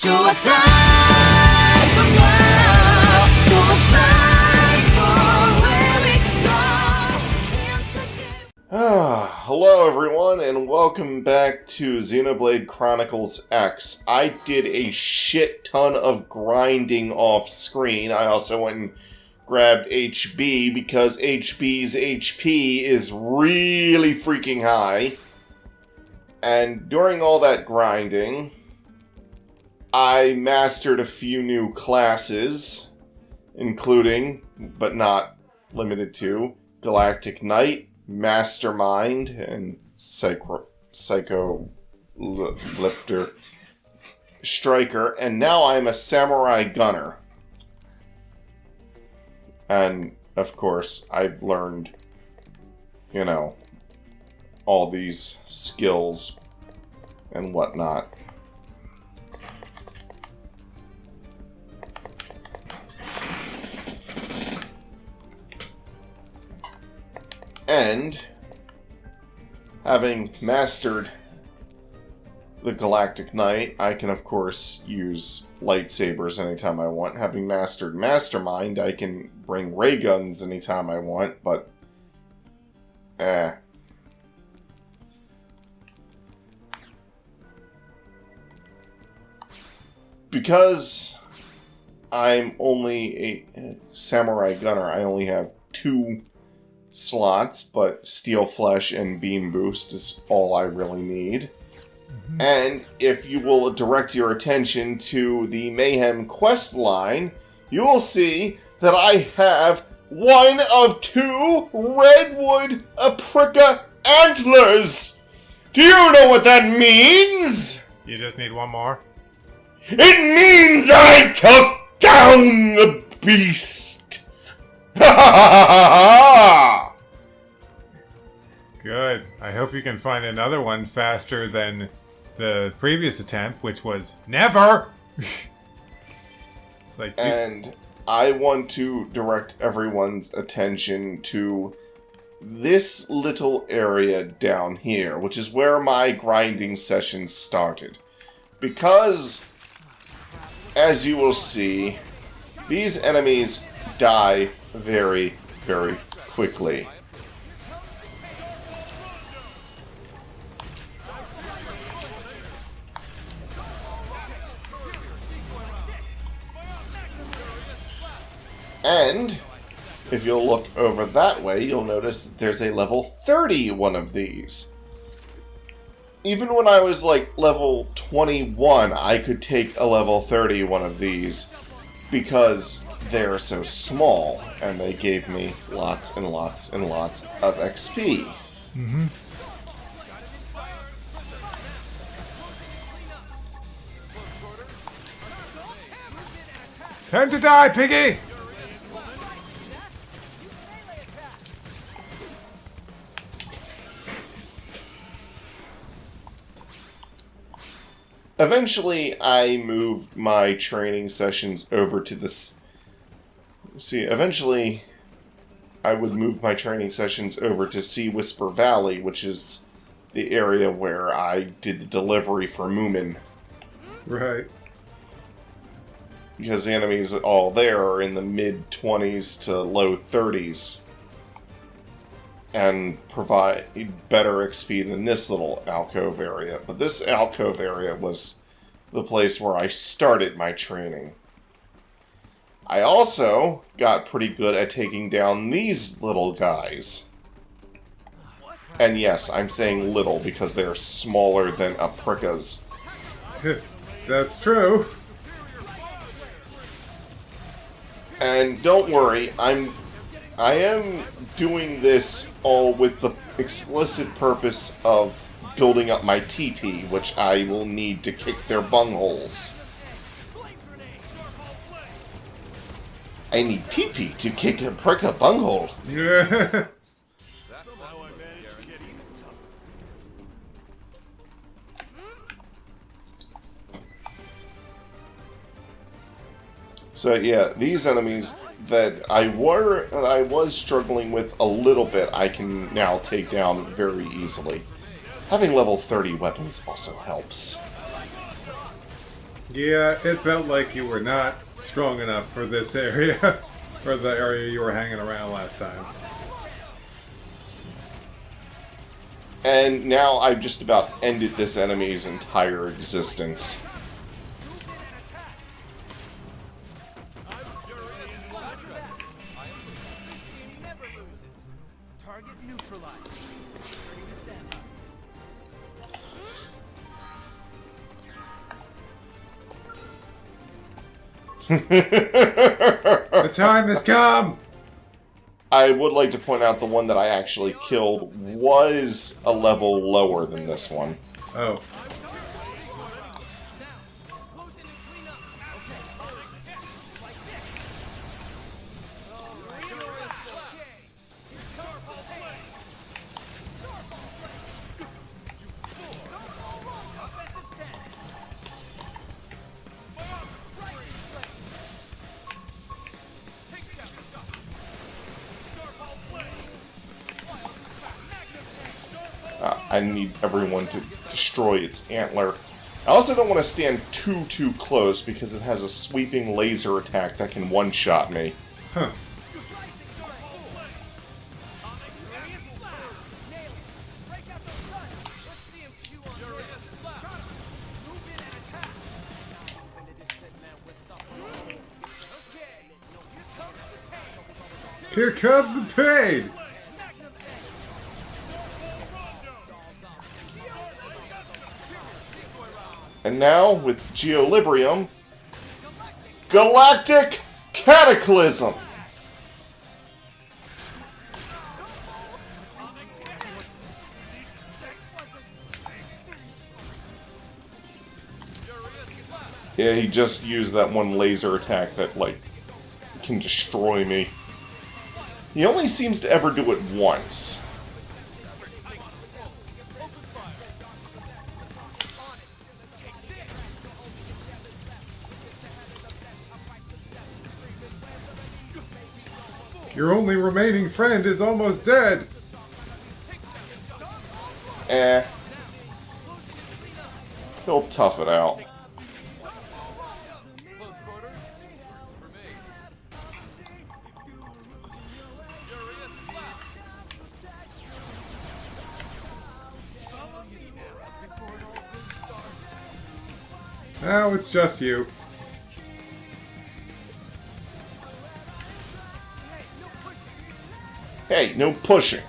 Show us light from now. Show us light for where we can go. Hello everyone, and welcome back to Xenoblade Chronicles X. I did a shit ton of grinding off screen. I also went and grabbed HB because HB's HP is really freaking high. And during all that grinding, I mastered a few new classes, including, but not limited to, Galactic Knight, Mastermind, and Psycho Lifter Striker, and now I'm a Samurai Gunner. And, of course, I've learned, all these skills and whatnot. And, having mastered the Galactic Knight, I can of course use lightsabers anytime I want. Having mastered Mastermind, I can bring ray guns anytime I want, but because I'm only a Samurai Gunner, I only have 2 slots, but Steel Flesh and Beam Boost is all I really need. Mm-hmm. And if you will direct your attention to the Mayhem quest line, you will see that I have 1 of 2 redwood Aprica antlers! Do you know what that means? You just need 1 more? It means I took down the beast! Ha ha ha ha! Good. I hope you can find another one faster than the previous attempt, which was never! It's like and I want to direct everyone's attention to this little area down here, which is where my grinding session started. Because, as you will see, these enemies die very, very quickly. And, if you'll look over that way, you'll notice that there's a level 30 one of these. Even when I was like level 21, I could take a level 30 one of these because they're so small, and they gave me lots and lots and lots of XP. Mm-hmm. Time to die, piggy! Eventually, I moved my training sessions over to this. Eventually, I would move my training sessions over to Sea Whisper Valley, which is the area where I did the delivery for Moomin. Right. Because the enemies all there are in the mid-20s to low 30s. And provide better XP than this little alcove area. But this alcove area was the place where I started my training. I also got pretty good at taking down these little guys. And yes, I'm saying little because they're smaller than Apricas. That's true. And don't worry, I am doing this all with the explicit purpose of building up my TP, which I will need to kick their bungholes. I need TP to kick a Prica bunghole. Yeah. So yeah, these enemies that I was struggling with a little bit, I can now take down very easily. Having level 30 weapons also helps. Yeah, it felt like you were not strong enough for this area. Or the area you were hanging around last time. And now I've just about ended this enemy's entire existence. Target neutralized. Turning to standby. The time has come! I would like to point out the one that I actually killed was a level lower than this one. Oh. I need everyone to destroy its antler. I also don't want to stand too close because it has a sweeping laser attack that can one-shot me. Huh. Here comes the pain! And now, with Geolibrium, Galactic Cataclysm! Yeah, he just used that one laser attack that, like, can destroy me. He only seems to ever do it once. Your only remaining friend is almost dead! Eh. He'll tough it out. Now it's just you. Hey, no pushing.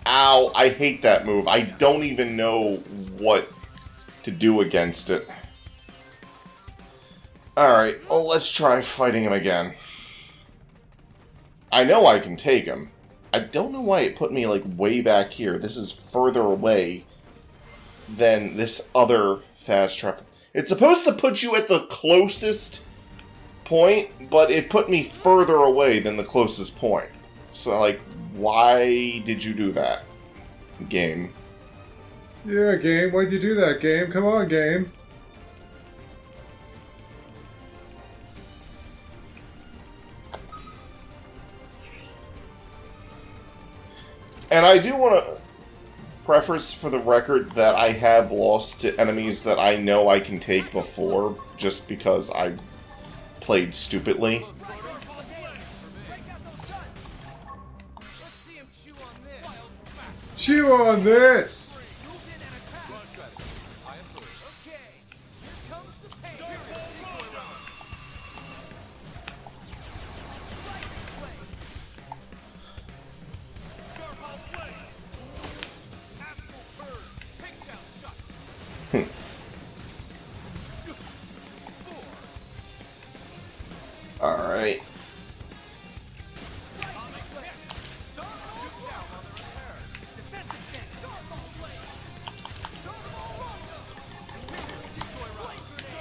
Ow, I hate that move. I don't even know what to do against it. Alright, well, let's try fighting him again. I know I can take him. I don't know why it put me, like, way back here. This is further away than this other fast travel. It's supposed to put you at the closest point, but it put me further away than the closest point. So, like, why did you do that, game? Yeah, game, why'd you do that, game? Come on, game. And I do want to preface for the record that I have lost to enemies that I know I can take before, just because I played stupidly. Chew on this! Alright.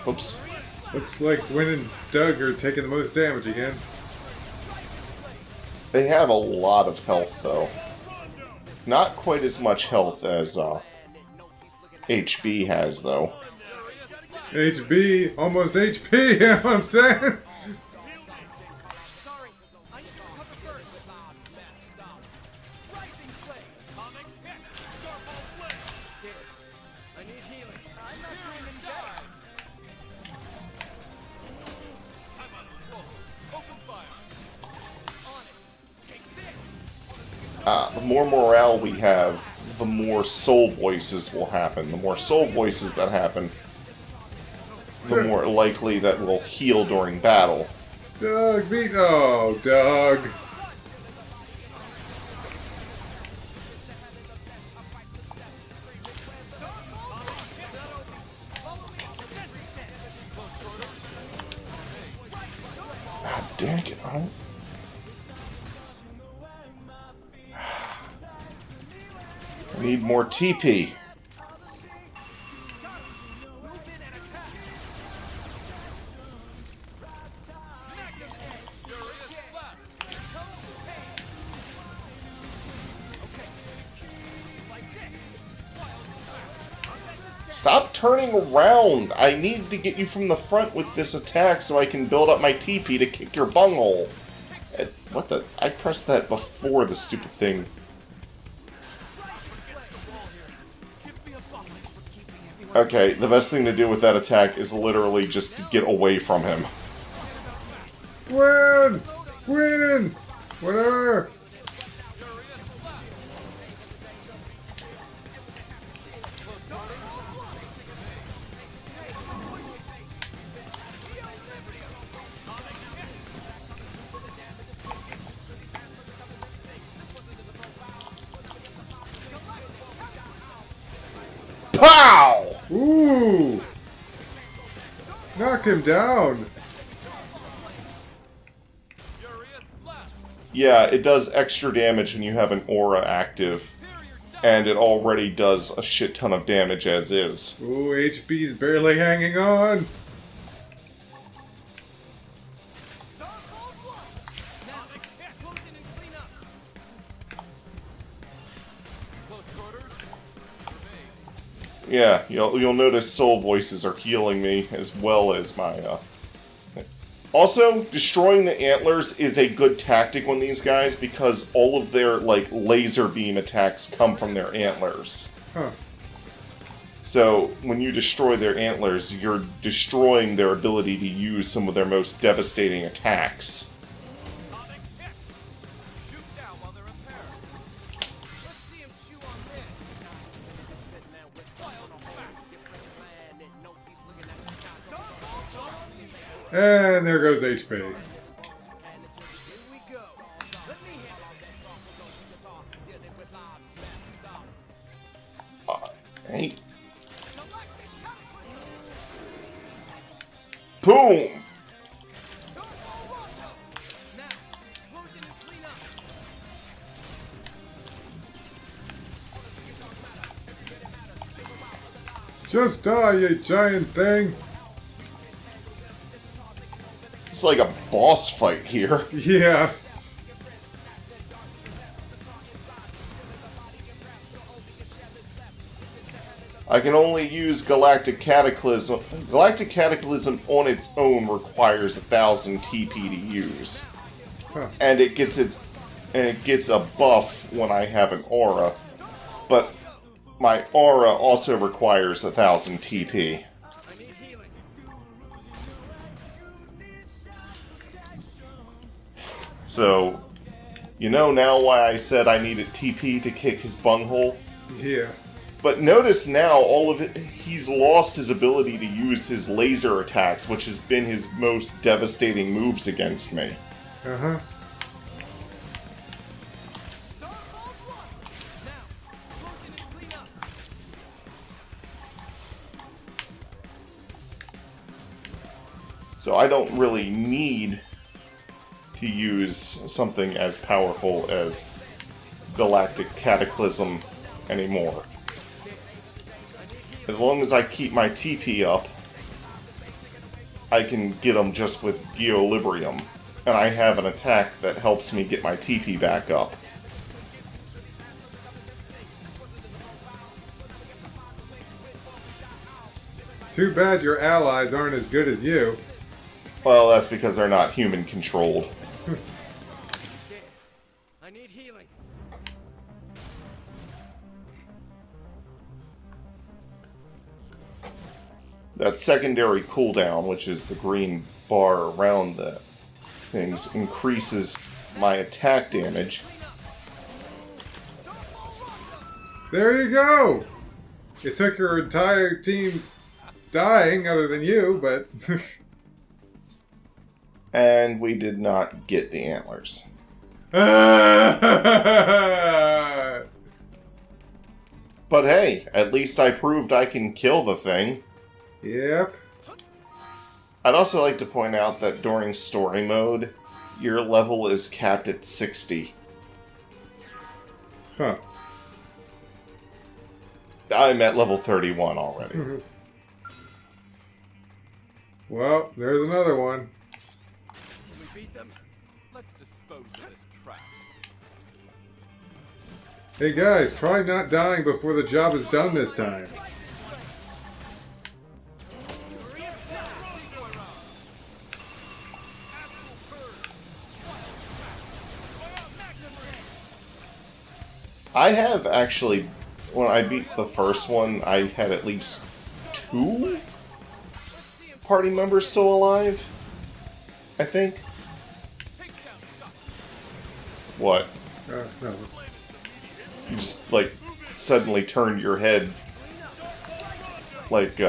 Oops. Looks like Win and Doug are taking the most damage again. They have a lot of health, though. Not quite as much health as HB has, though. HB, almost HP, you know what I'm saying? The more morale we have, the more soul voices will happen. The more soul voices that happen, the more likely that we'll heal during battle. Doug, oh, Doug. God dang it. I need more TP. Stop turning around! I need to get you from the front with this attack so I can build up my TP to kick your bunghole. What the? I pressed that before the stupid thing. Okay, the best thing to do with that attack is literally just to get away from him. Win! Win! Winner! Pow! Ooh! Knocked him down. Yeah, it does extra damage when you have an aura active. And it already does a shit ton of damage as is. Ooh, HP's barely hanging on. Yeah, you'll notice soul voices are healing me as well as my, Also, destroying the antlers is a good tactic on these guys because all of their, like, laser beam attacks come from their antlers. Huh. So, when you destroy their antlers, you're destroying their ability to use some of their most devastating attacks. And there goes HP. Hey. Boom! Just die, you giant thing. It's like a boss fight here. Yeah. I can only use Galactic Cataclysm. Galactic Cataclysm on its own requires 1,000 TP to use. Huh. And it gets a buff when I have an aura. But my aura also requires 1,000 TP. So, you know now why I said I needed TP to kick his bunghole? Yeah. But notice now, he's lost his ability to use his laser attacks, which has been his most devastating moves against me. Uh-huh. So I don't really need to use something as powerful as Galactic Cataclysm anymore. As long as I keep my TP up, I can get them just with Geolibrium. And I have an attack that helps me get my TP back up. Too bad your allies aren't as good as you. Well, that's because they're not human-controlled. I need healing. That secondary cooldown, which is the green bar around the things, increases my attack damage. There you go! It took your entire team dying, other than you, but... And we did not get the antlers. But hey, at least I proved I can kill the thing. Yep. I'd also like to point out that during story mode, your level is capped at 60. Huh. I'm at level 31 already. Well, there's another one. Can we beat them? Let's dispose of this trap. Hey guys, try not dying before the job is done this time. I have actually, when I beat the first one, I had at least 2 party members still alive. I think. What? No. You just, like, suddenly turned your head. Like,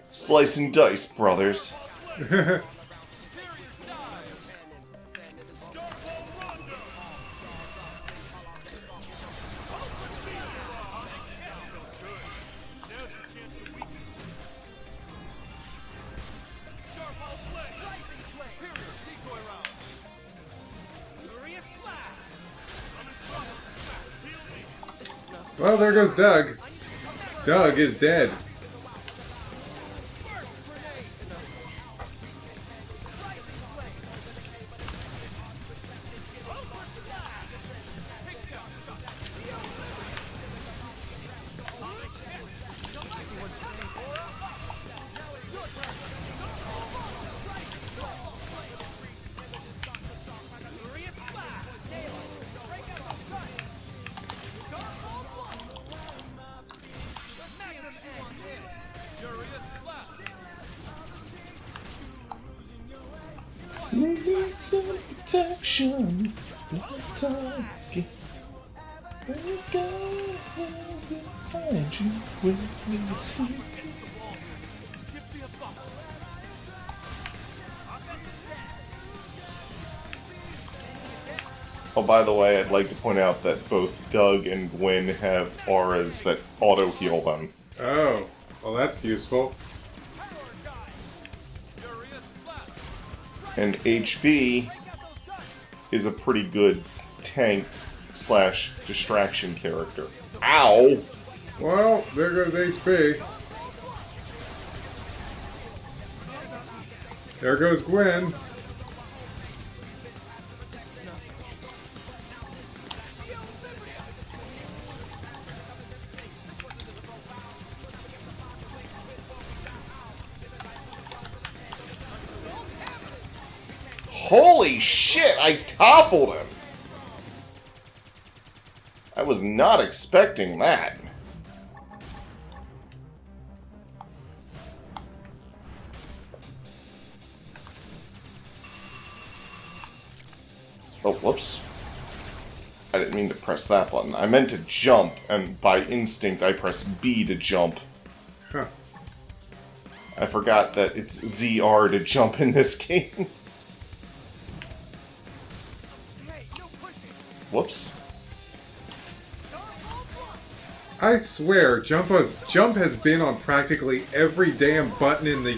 slice and dice, brothers. Well, there goes Doug. Doug is dead. We need some protection. Not talking. Where you go, where we'll find you, where we'll steal you. Oh, by the way, I'd like to point out that both Doug and Gwen have auras that auto-heal them. Oh, well that's useful. And HB is a pretty good tank / distraction character. Ow! Well, there goes HP. There goes Gwen. Holy shit, I toppled him! I was not expecting that. Oh, whoops. I didn't mean to press that button. I meant to jump, and by instinct I press B to jump. Huh. I forgot that it's ZR to jump in this game. Whoops. I swear, jump has been on practically every damn button in the...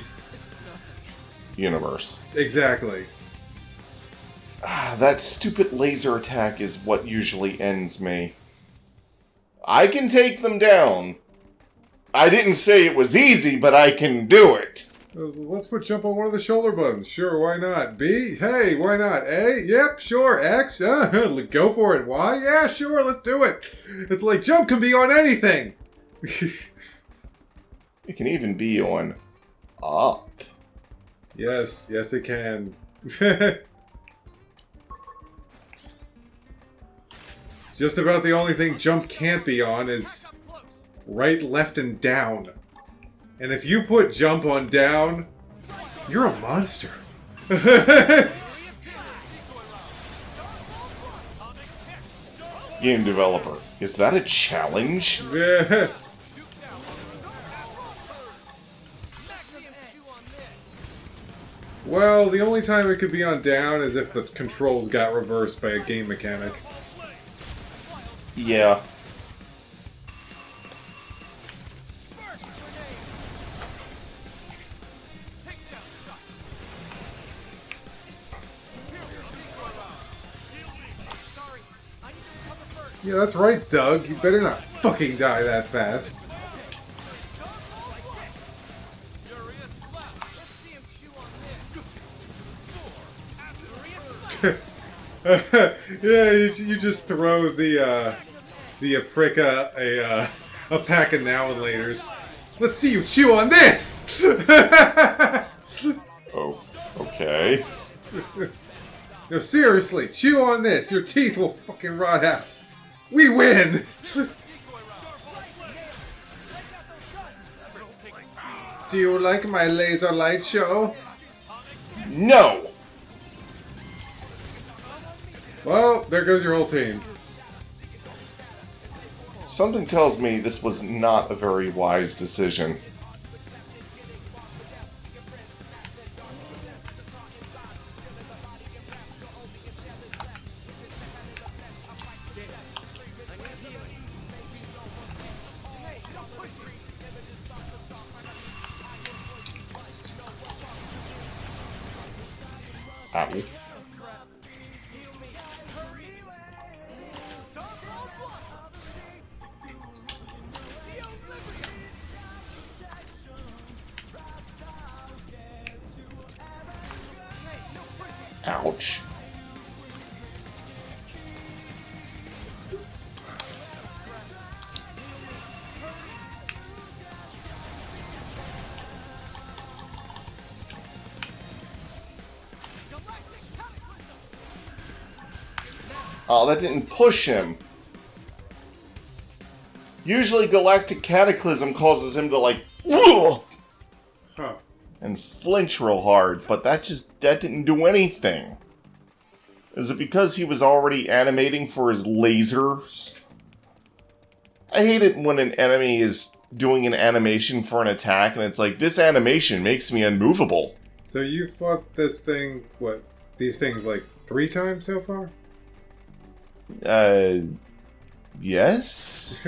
Universe. Exactly. That stupid laser attack is what usually ends me. I can take them down. I didn't say it was easy, but I can do it. Let's put jump on one of the shoulder buttons. Sure, why not? B? Hey, why not? A? Yep, sure. X? Go for it. Y? Yeah, sure, let's do it. It's like jump can be on anything. It can even be on up. Yes, yes it can. Just about the only thing jump can't be on is right, left, and down. And if you put jump on down, you're a monster. Game developer, is that a challenge? Yeah. Well, the only time it could be on down is if the controls got reversed by a game mechanic. Yeah. Yeah, that's right, Doug. You better not fucking die that fast. Yeah, you just throw the Aprika a pack of now and laters. Let's see you chew on this. Oh, okay. No, seriously, chew on this. Your teeth will fucking rot out. We win. Do you like my laser light show? No! Well, there goes your whole team. Something tells me this was not a very wise decision. Ow. Ouch. Oh, that didn't push him. Usually Galactic Cataclysm causes him to like Huh. and flinch real hard, but that didn't do anything. Is it because he was already animating for his lasers? I hate it when an enemy is doing an animation for an attack and it's like, this animation makes me unmovable. So you fought this thing, these things like 3 times so far? Yes?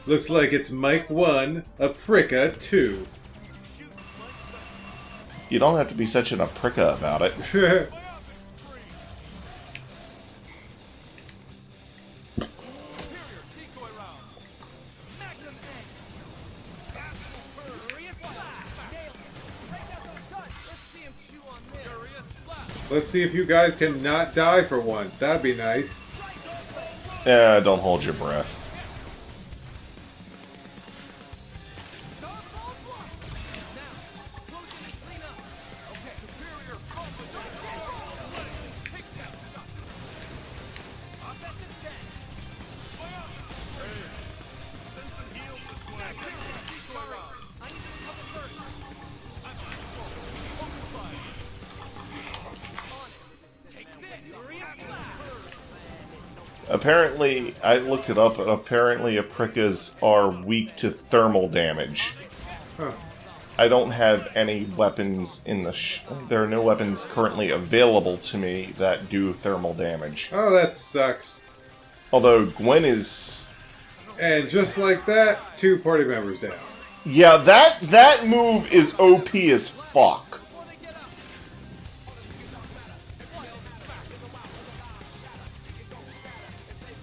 Looks like it's Mike 1, Aprika 2. You don't have to be such an aprika about it. Let's see if you guys can not die for once. That'd be nice. Don't hold your breath. Apparently, I looked it up, and apparently aprikas are weak to thermal damage. Huh. I don't have any weapons in the there are no weapons currently available to me that do thermal damage. Oh, that sucks. Although Gwen is... And just like that, 2 party members down. Yeah, that move is OP as fuck.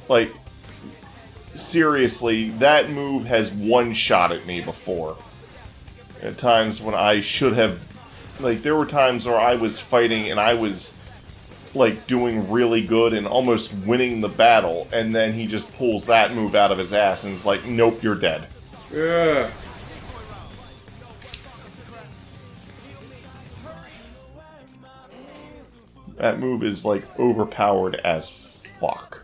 Like, seriously, that move has one-shot at me before. At times when I should have... Like, there were times where I was fighting and I was, like, doing really good and almost winning the battle, and then he just pulls that move out of his ass and is like, nope, you're dead. Yeah. That move is, like, overpowered as fuck.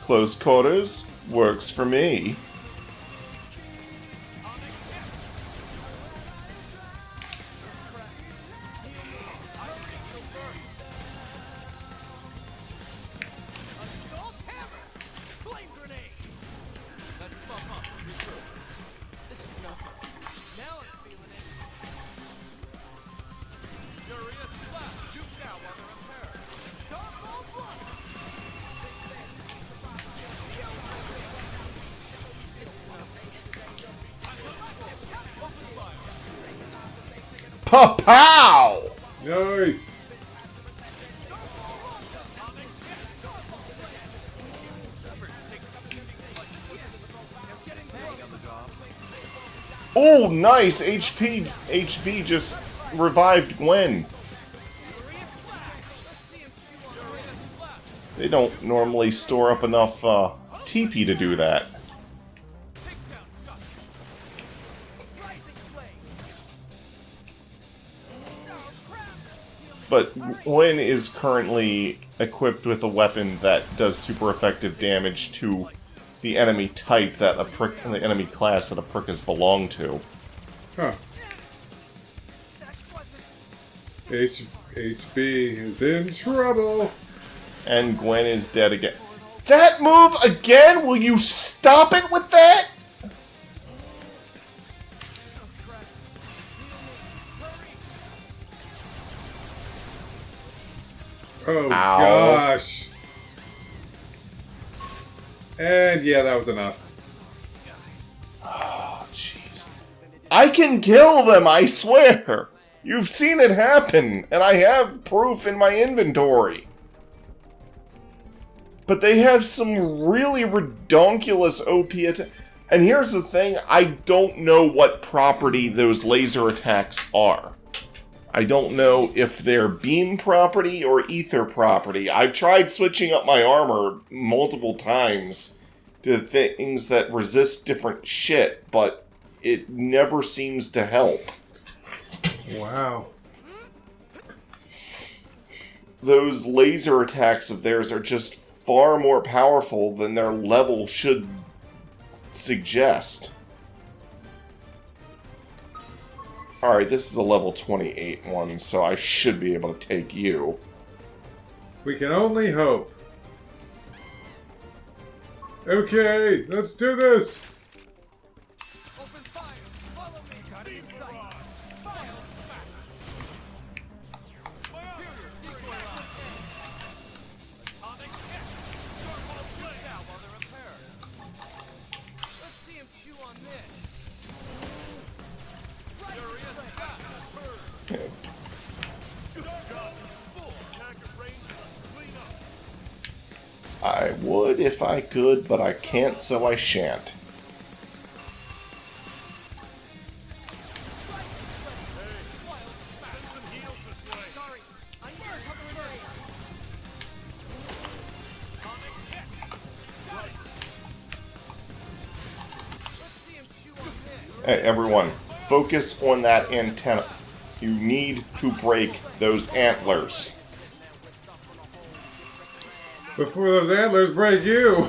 Close quarters works for me. Pa-pow! Nice. Oh, nice! HB just revived Gwen. They don't normally store up enough TP to do that. But Gwen is currently equipped with a weapon that does super effective damage to the enemy type that the enemy class that a prick has belonged to. Huh. HB is in trouble. And Gwen is dead again. That move again? Will you stop it with that? Oh, Ow. gosh. And yeah, that was enough. Oh, jeez. I can kill them, I swear! You've seen it happen, and I have proof in my inventory. But they have some really redonkulous OP attacks. And here's the thing, I don't know what property those laser attacks are. I don't know if they're beam property or ether property. I've tried switching up my armor multiple times to things that resist different shit, but it never seems to help. Wow. Those laser attacks of theirs are just far more powerful than their level should suggest. Alright, this is a level 28 one, so I should be able to take you. We can only hope. Okay, let's do this. Open fire! Follow me! Got it in sight! Fire! Superior decoy line! Atomic hit! Stormwall shoot out while they're repaired. Let's see him chew on this. Furious blast! I would if I could, but I can't, so I shan't. Hey, everyone, focus on that antenna. You need to break those antlers. Before those antlers break you.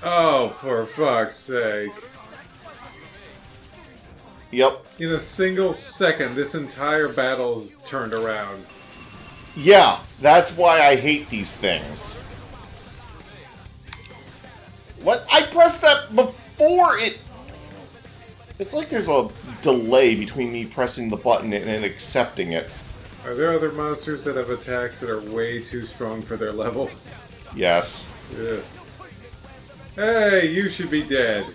Oh, for fuck's sake. Yep. In a single second, this entire battle's turned around. Yeah, that's why I hate these things. What? I pressed that before it... It's like there's a delay between me pressing the button and then accepting it. Are there other monsters that have attacks that are way too strong for their level? Yes. Yeah. Hey, you should be dead.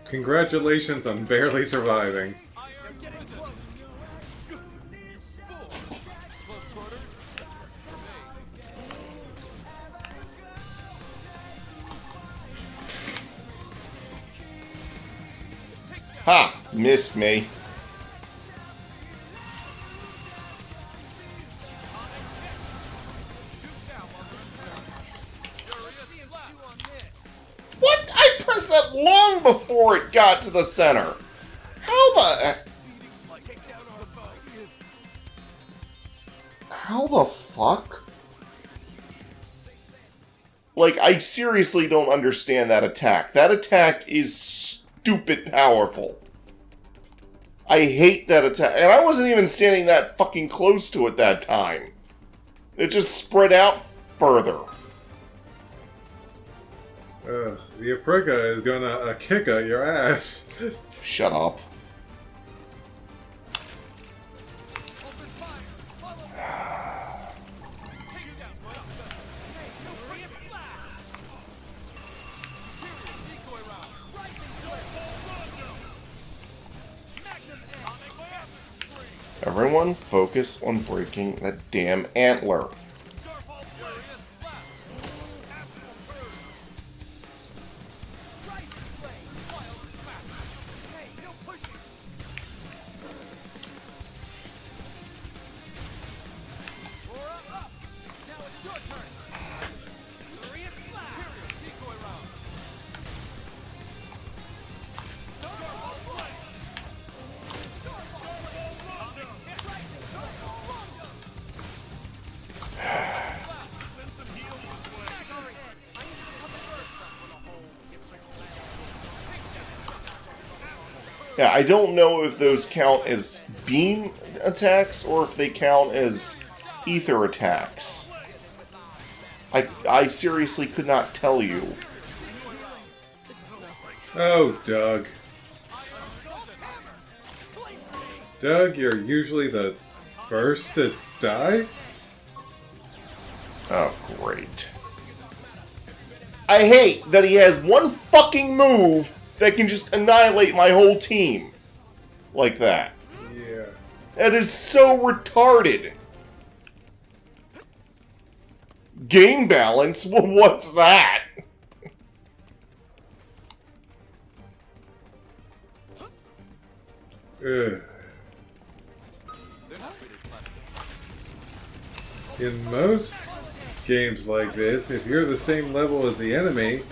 Congratulations on barely surviving. Ha! Missed me. before it got to the center. How the fuck? Like, I seriously don't understand that attack. That attack is stupid powerful. I hate that attack. And I wasn't even standing that fucking close to it that time. It just spread out further. The Aprika is gonna kick at your ass. Shut up. Everyone focus on breaking that damn antler. Yeah, I don't know if those count as beam attacks or if they count as ether attacks. I seriously could not tell you. Oh, Doug. Doug, you're usually the first to die? Oh, great. I hate that he has one fucking move that can just annihilate my whole team. Like that. Yeah. That is so retarded. Game balance? Well, what's that? Ugh. In most games like this, if you're the same level as the enemy,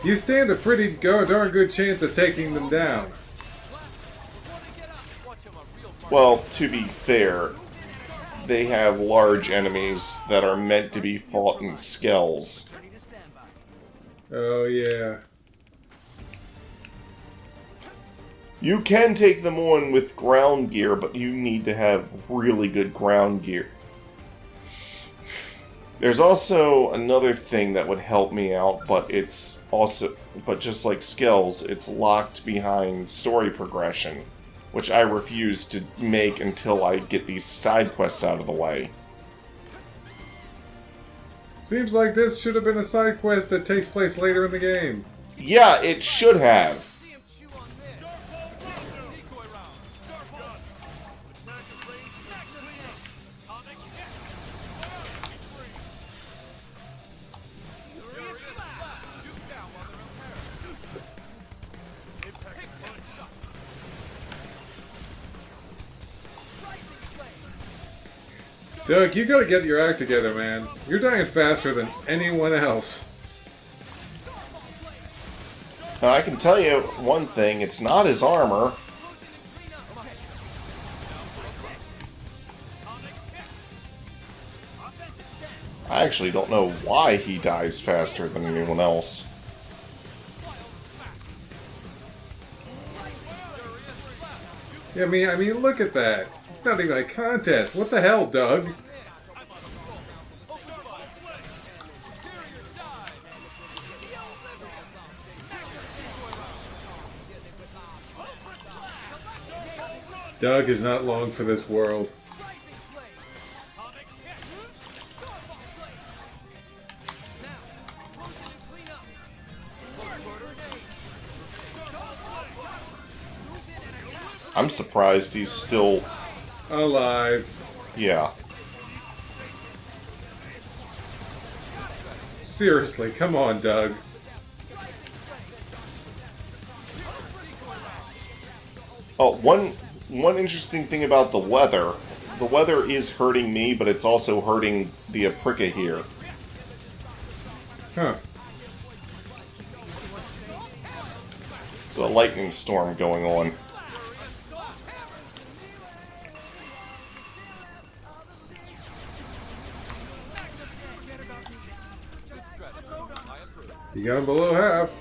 you stand a pretty darn good chance of taking them down. Well, to be fair, they have large enemies that are meant to be fought in skells. Oh, yeah. You can take them on with ground gear, but you need to have really good ground gear. There's also another thing that would help me out, but just like skills, it's locked behind story progression, which I refuse to make until I get these side quests out of the way. Seems like this should have been a side quest that takes place later in the game. Yeah, it should have. Doug, you gotta get your act together, man. You're dying faster than anyone else. Now, I can tell you one thing, it's not his armor. I actually don't know why he dies faster than anyone else. Yeah, I mean, look at that. It's not even a contest. What the hell, Doug? Doug is not long for this world. I'm surprised he's still... alive. Yeah. Seriously, come on, Doug. Oh, one interesting thing about the weather. The weather is hurting me, but it's also hurting the Aprika here. Huh. It's a lightning storm going on. You got him below half.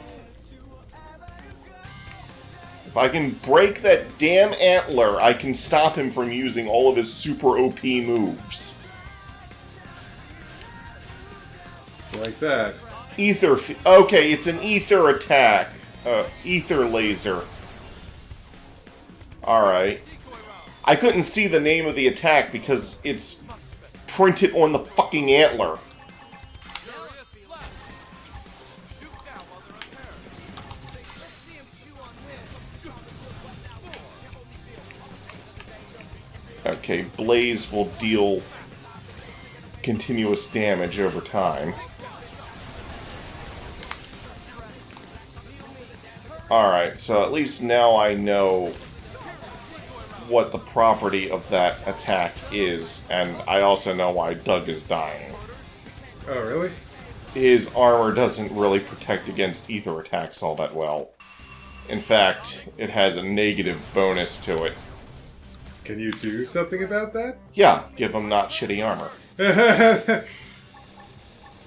If I can break that damn antler, I can stop him from using all of his super OP moves. Like that. Ether... Okay, it's an ether attack. Ether laser. Alright. I couldn't see the name of the attack because it's printed on the fucking antler. Okay, Blaze will deal continuous damage over time. Alright, so at least now I know what the property of that attack is, and I also know why Doug is dying. Oh, really? His armor doesn't really protect against ether attacks all that well. In fact, it has a negative bonus to it. Can you do something about that? Yeah, give him not shitty armor.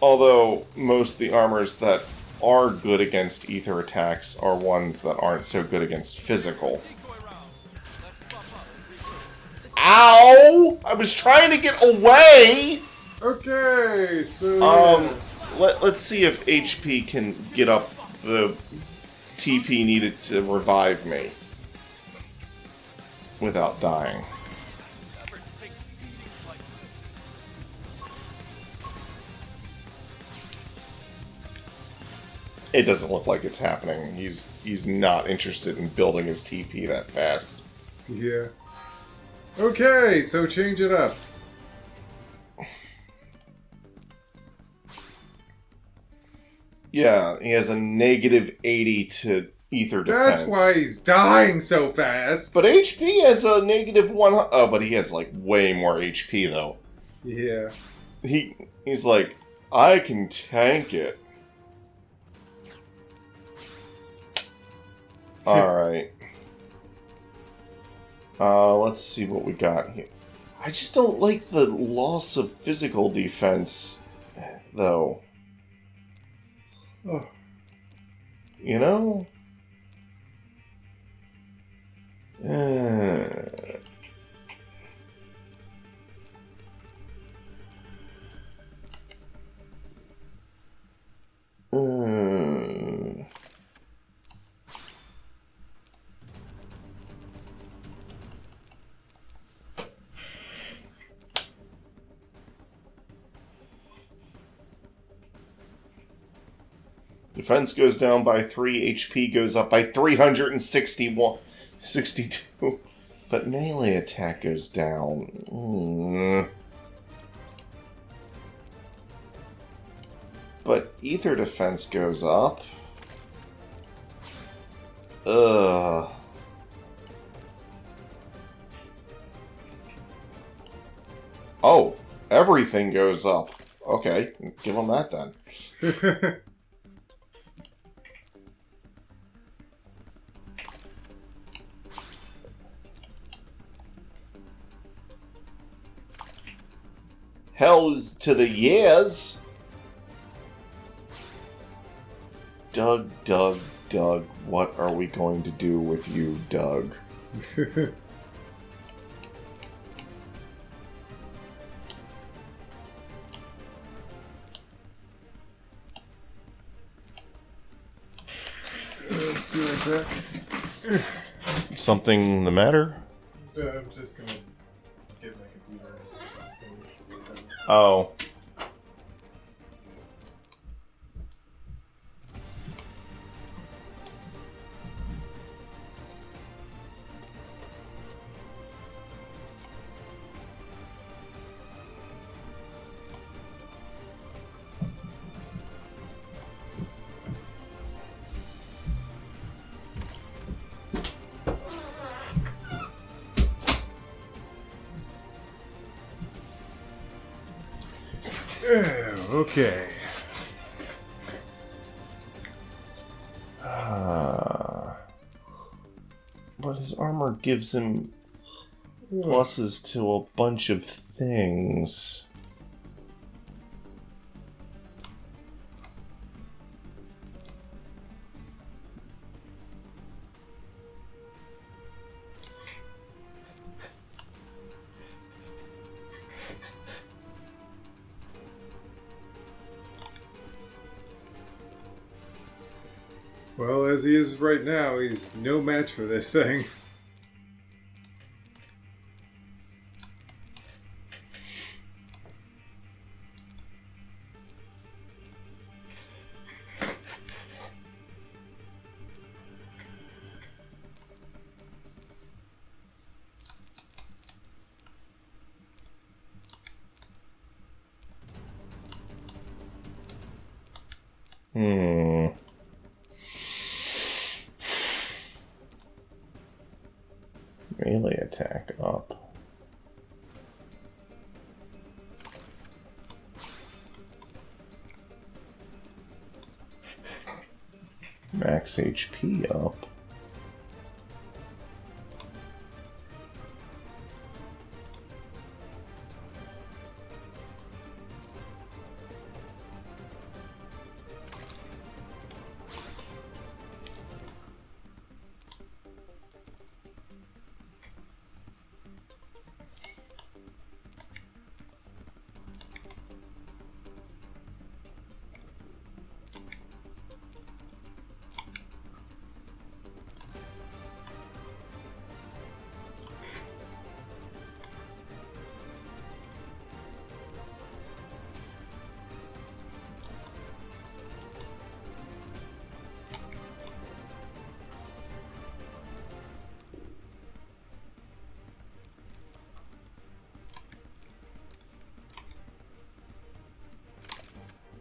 Although, most of the armors that are good against ether attacks are ones that aren't so good against physical. Ow! I was trying to get away! Okay, so... Let's see if HP can get up the TP needed to revive me. Without dying. It doesn't look like it's happening. He's not interested in building his TP that fast. Yeah. Okay, so change it up. Yeah, he has a negative 80 to ether defense. That's why he's dying so fast. But HP has a negative 1... Oh, but he has, like, way more HP, though. Yeah. He's like, I can tank it. Alright. Let's see what we got here. I just don't like the loss of physical defense, though. Oh. You know? Defense goes down by 3, HP goes up by 362. But melee attack goes down. But ether defense goes up. Ugh. Oh, everything goes up. Okay, give him that then. Hells to the years! Doug, Doug, Doug, what are we going to do with you, Doug? Be right back. Something the matter? I'm just gonna get my computer. Oh. Okay. his armor gives him pluses to a bunch of things. Well, as he is right now, he's no match for this thing. Melee attack up. Max HP up.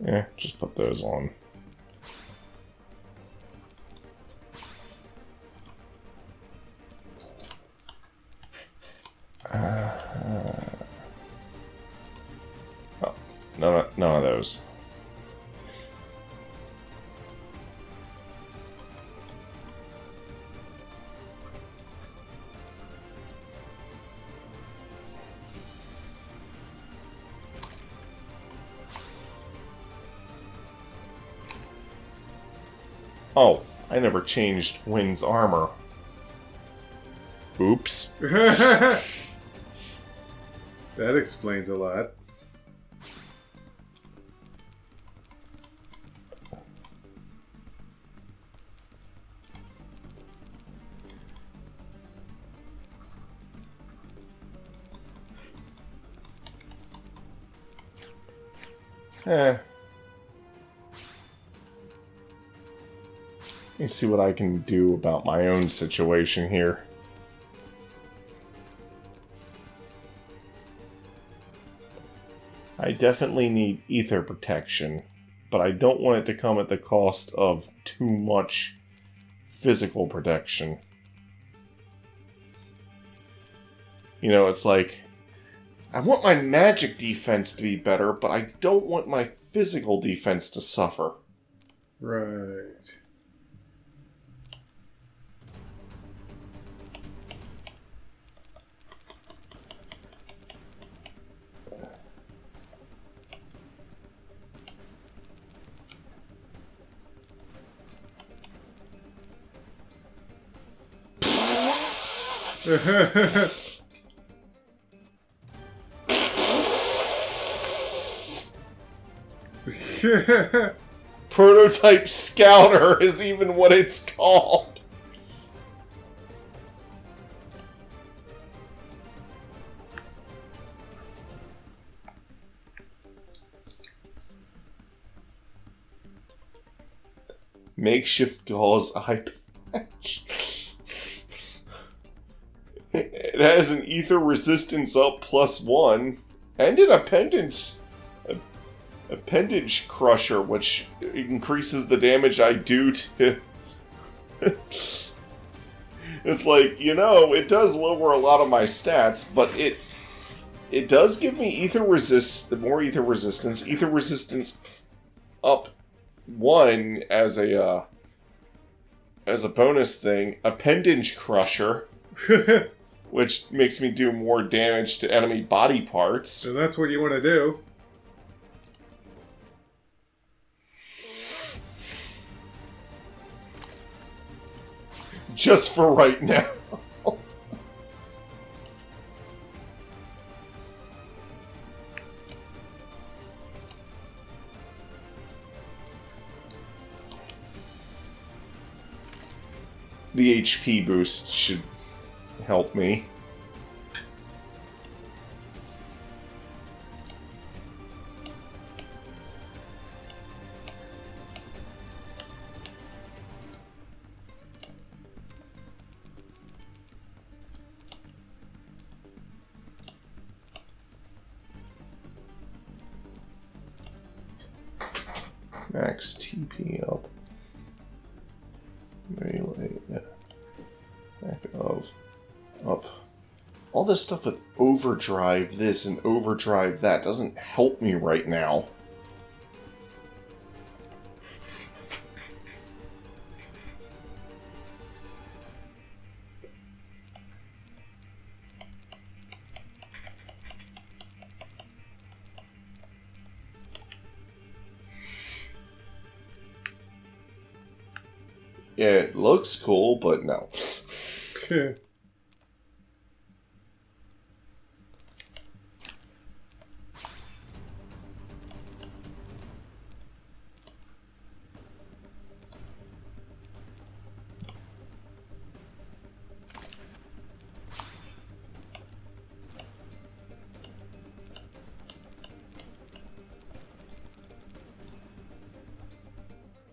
Yeah, just put those on. Oh, none of those. Oh, I never changed Wynn's armor. Oops. That explains a lot. Let me see what I can do about my own situation here. I definitely need ether protection, but I don't want it to come at the cost of too much physical protection. You know, it's like, I want my magic defense to be better, but I don't want my physical defense to suffer. Right. Prototype Scouter is even what it's called. Makeshift gauze eye patch. It has an ether resistance up +1 and an appendage crusher, which increases the damage I do to... It's like, you know, it does lower a lot of my stats, but it does give me more ether resistance up 1 as a bonus thing. Appendage crusher. which makes me do more damage to enemy body parts. So that's what you want to do. Just for right now. The HP boost should help me. Max TP up. Melee, yeah. Back of. Up. All this stuff with overdrive this and overdrive that doesn't help me right now. Yeah, it looks cool, but no.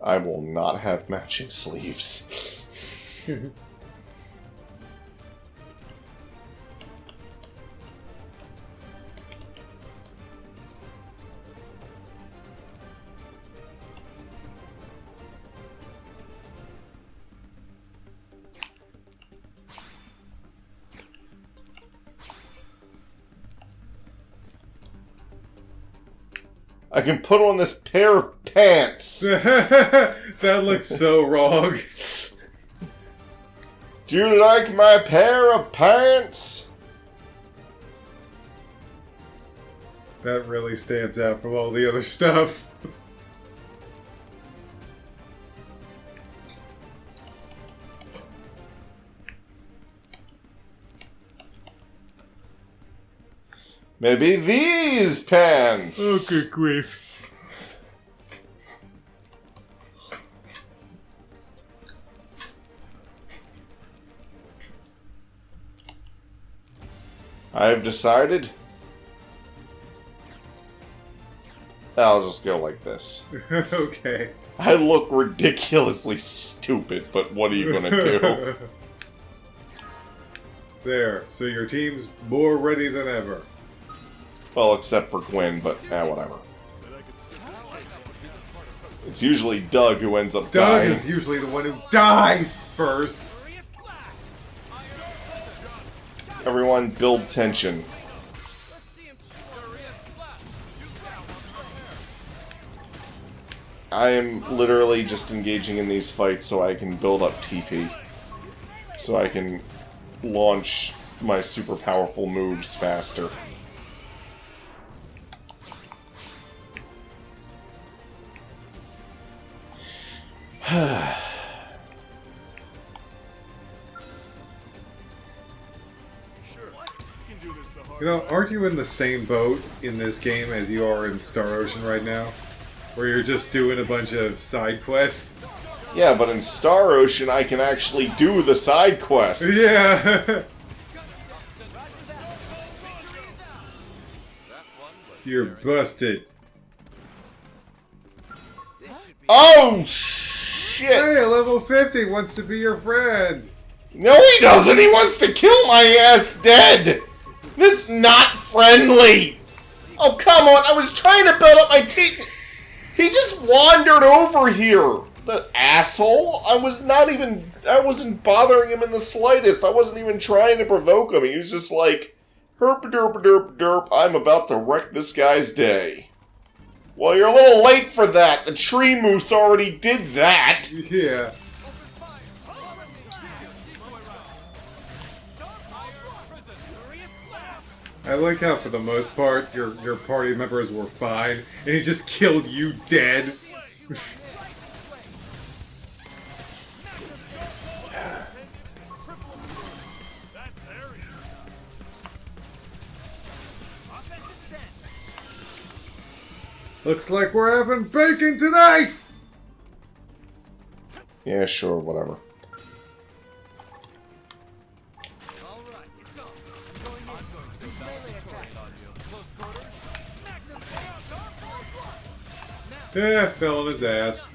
I will not have matching sleeves. I can put on this pair of pants. That looks so wrong. Do you like my pair of pants? That really stands out from all the other stuff. Maybe these pants. Oh, good grief. I've decided. I'll just go like this. Okay. I look ridiculously stupid, but what are you gonna do? There. So your team's more ready than ever. Well, except for Gwen, but whatever. It's usually Doug who ends up Doug dying. is usually the one who dies first. Everyone build tension. I am literally just engaging in these fights so I can build up TP. So I can launch my super powerful moves faster. You know, aren't you in the same boat in this game as you are in Star Ocean right now? Where you're just doing a bunch of side quests? Yeah, but in Star Ocean I can actually do the side quests. Yeah! You're busted. Oh, shit! Hey, a level 50 wants to be your friend! No, he doesn't! He wants to kill my ass dead! That's not friendly! Oh, come on! I was trying to build up my team! He just wandered over here! The asshole! I wasn't bothering him in the slightest. I wasn't even trying to provoke him. He was just like, herp derp derp derp, I'm about to wreck this guy's day. Well, you're a little late for that. The tree moose already did that. Yeah. I like how, for the most part, your party members were fine, and he just killed you dead. Looks like we're having bacon tonight! Yeah, sure, whatever. Yeah, fell on his ass.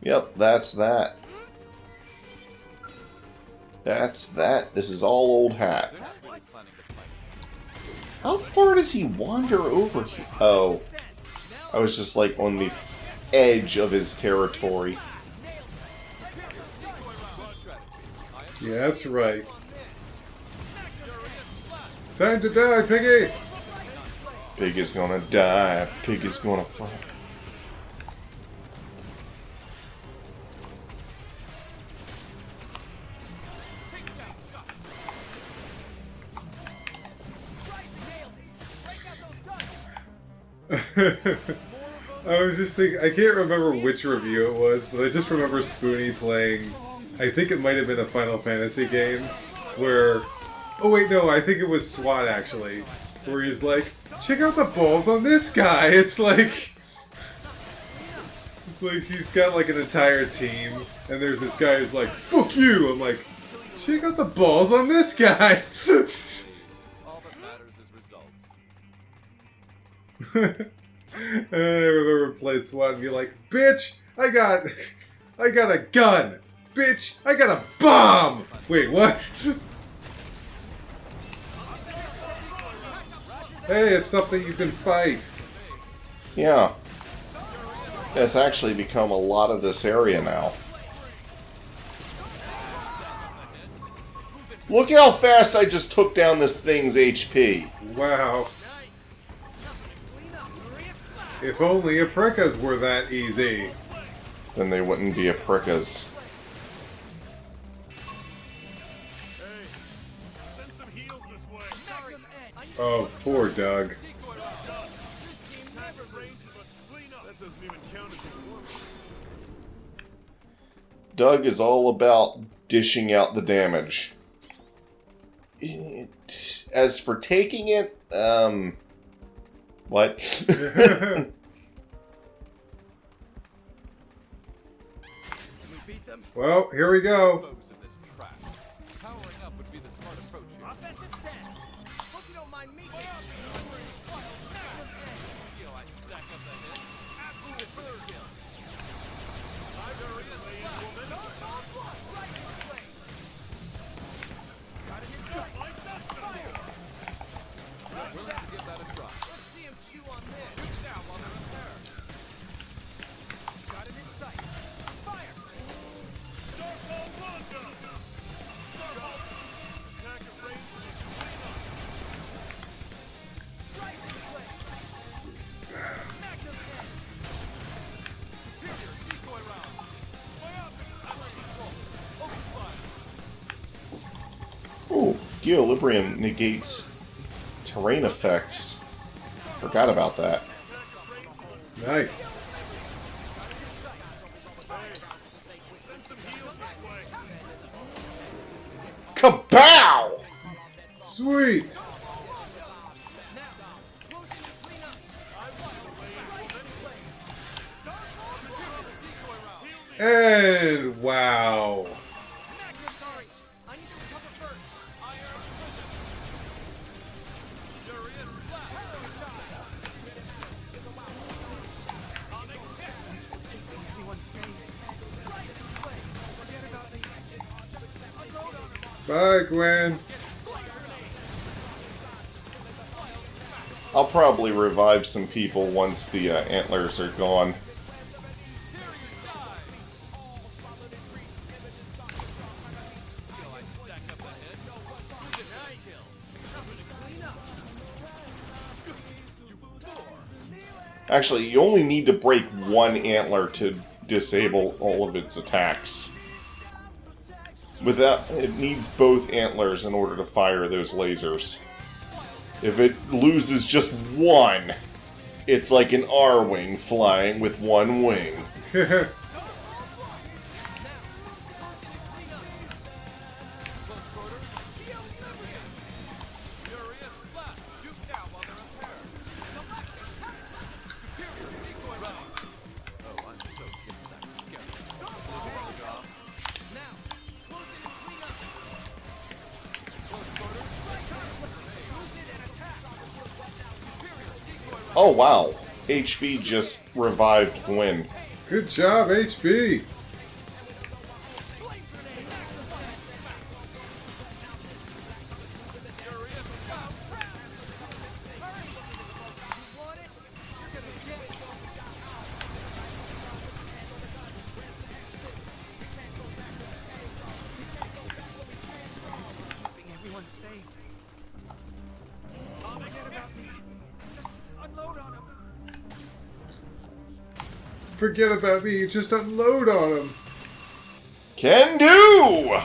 Yep, that's that. That's that. This is all old hat. How far does he wander over here? Oh. I was just like on the edge of his territory. Yeah, that's right. Time to die, Piggy! Pig is gonna die. Pig is gonna fight. I was just thinking, I can't remember which review it was, but I just remember Spoony playing, I think it might have been a Final Fantasy game, where, oh wait, no, I think it was SWAT actually, where he's like, check out the balls on this guy! It's like he's got like an entire team, and there's this guy who's like, fuck you! I'm like, check out the balls on this guy! All that matters is results. I remember playing SWAT and be like, bitch, I got a gun! Bitch, I got a bomb! Wait, what? Hey, it's something you can fight. Yeah. It's actually become a lot of this area now. Look how fast I just took down this thing's HP. Wow. If only a Apricas were that easy. Then they wouldn't be Apricas. Oh, poor Doug. Doug is all about dishing out the damage. As for taking it, what? Well, here we go. Powering up would be the smart approach here. Offensive stance. Hope you don't mind me taking You know, I stack up the hits. Ask you to third kill. Willing to give that a try. Let's see him chew on this. Shoot down while they're in there. Got it in sight. Fire. Rising blade. Magnum edge. Superior decoy round. Way up and silently full. Open fire. Ooh, Geolibrium negates terrain effects. Forgot about that. Nice. Kabow! Sweet. And wow. Magnum's orange. I need to recover first. Anyone save? Rising blade. Forget about me. Bye, Gwen. I'll probably revive some people once the antlers are gone. Actually, you only need to break one antler to disable all of its attacks. Without, it needs both antlers in order to fire those lasers. If it loses just one, it's like an R-wing flying with one wing. Oh wow, HB just revived Gwyn. Good job, HB. Everyone's safe. Forget about me. Just unload on him. Forget about me, just unload on him. Can do!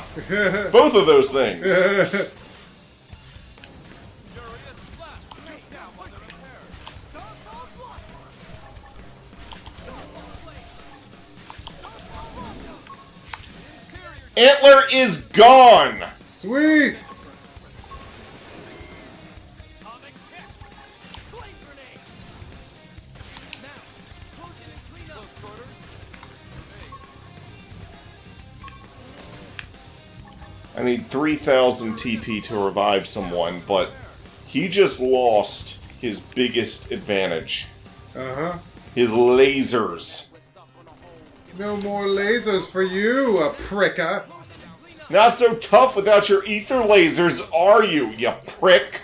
Both of those things. Antler is gone! Sweet! I need 3,000 TP to revive someone, but he just lost his biggest advantage. Uh-huh. His lasers. No more lasers for you, a pricker. Not so tough without your ether lasers, are you, you prick?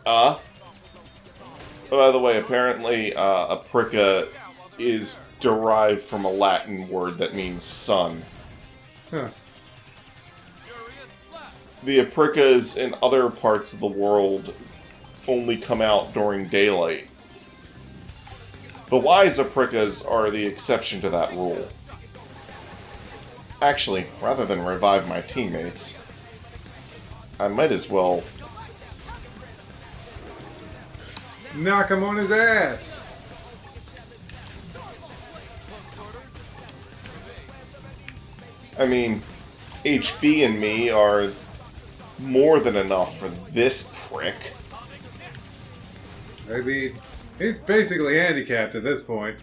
By the way, apparently, Aprica is derived from a Latin word that means sun. Huh. The Apricas in other parts of the world only come out during daylight. The wise Apricas are the exception to that rule. Actually, rather than revive my teammates, I might as well... Knock him on his ass. I mean, HB and me are more than enough for this prick. I mean, he's basically handicapped at this point.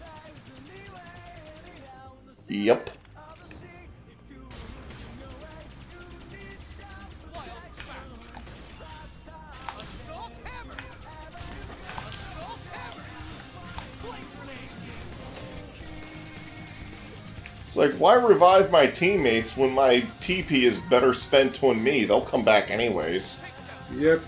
Yep. It's like, why revive my teammates when my TP is better spent on me? They'll come back anyways. Yep.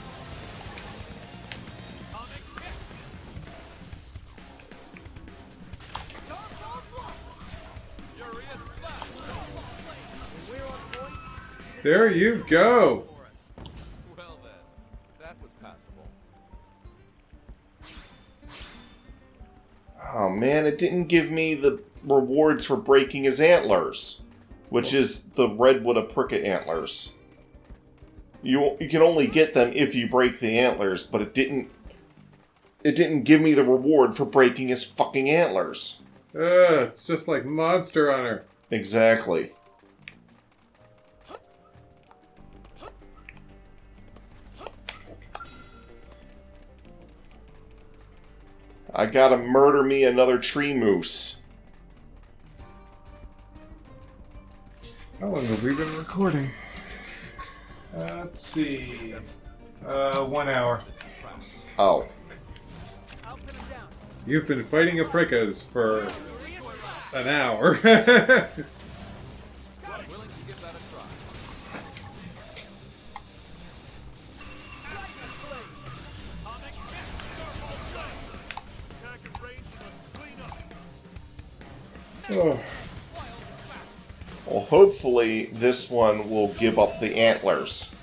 There you go. Well then, that was passable. Oh man, it didn't give me the rewards for breaking his antlers, which is the redwood Aprica antlers. You can only get them if you break the antlers, but it didn't give me the reward for breaking his fucking antlers. It's just like Monster Hunter. Exactly. I gotta murder me another tree moose. How long have we been recording? Let's see. 1 hour. Oh. You've been fighting Apricas for an hour. Willing to give that a try. Oh. Well, hopefully this one will give up the antlers.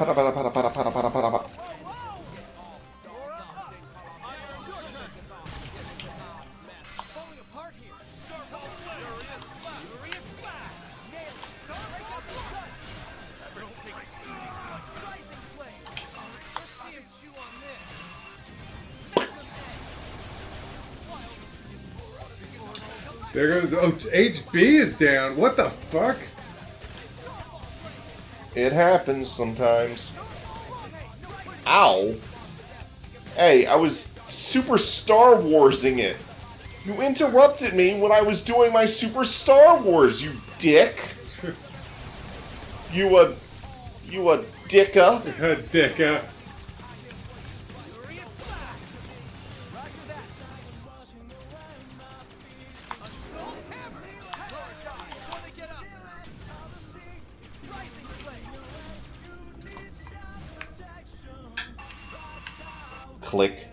Pada, pada, pada, pada, pada, pada, pada, pada. There goes. Oh, HB is down. What the fuck? It happens sometimes. Ow. Hey, I was Super Star Warsing it. You interrupted me when I was doing my Super Star Wars, you dick. You a dicka. Dicka. Click.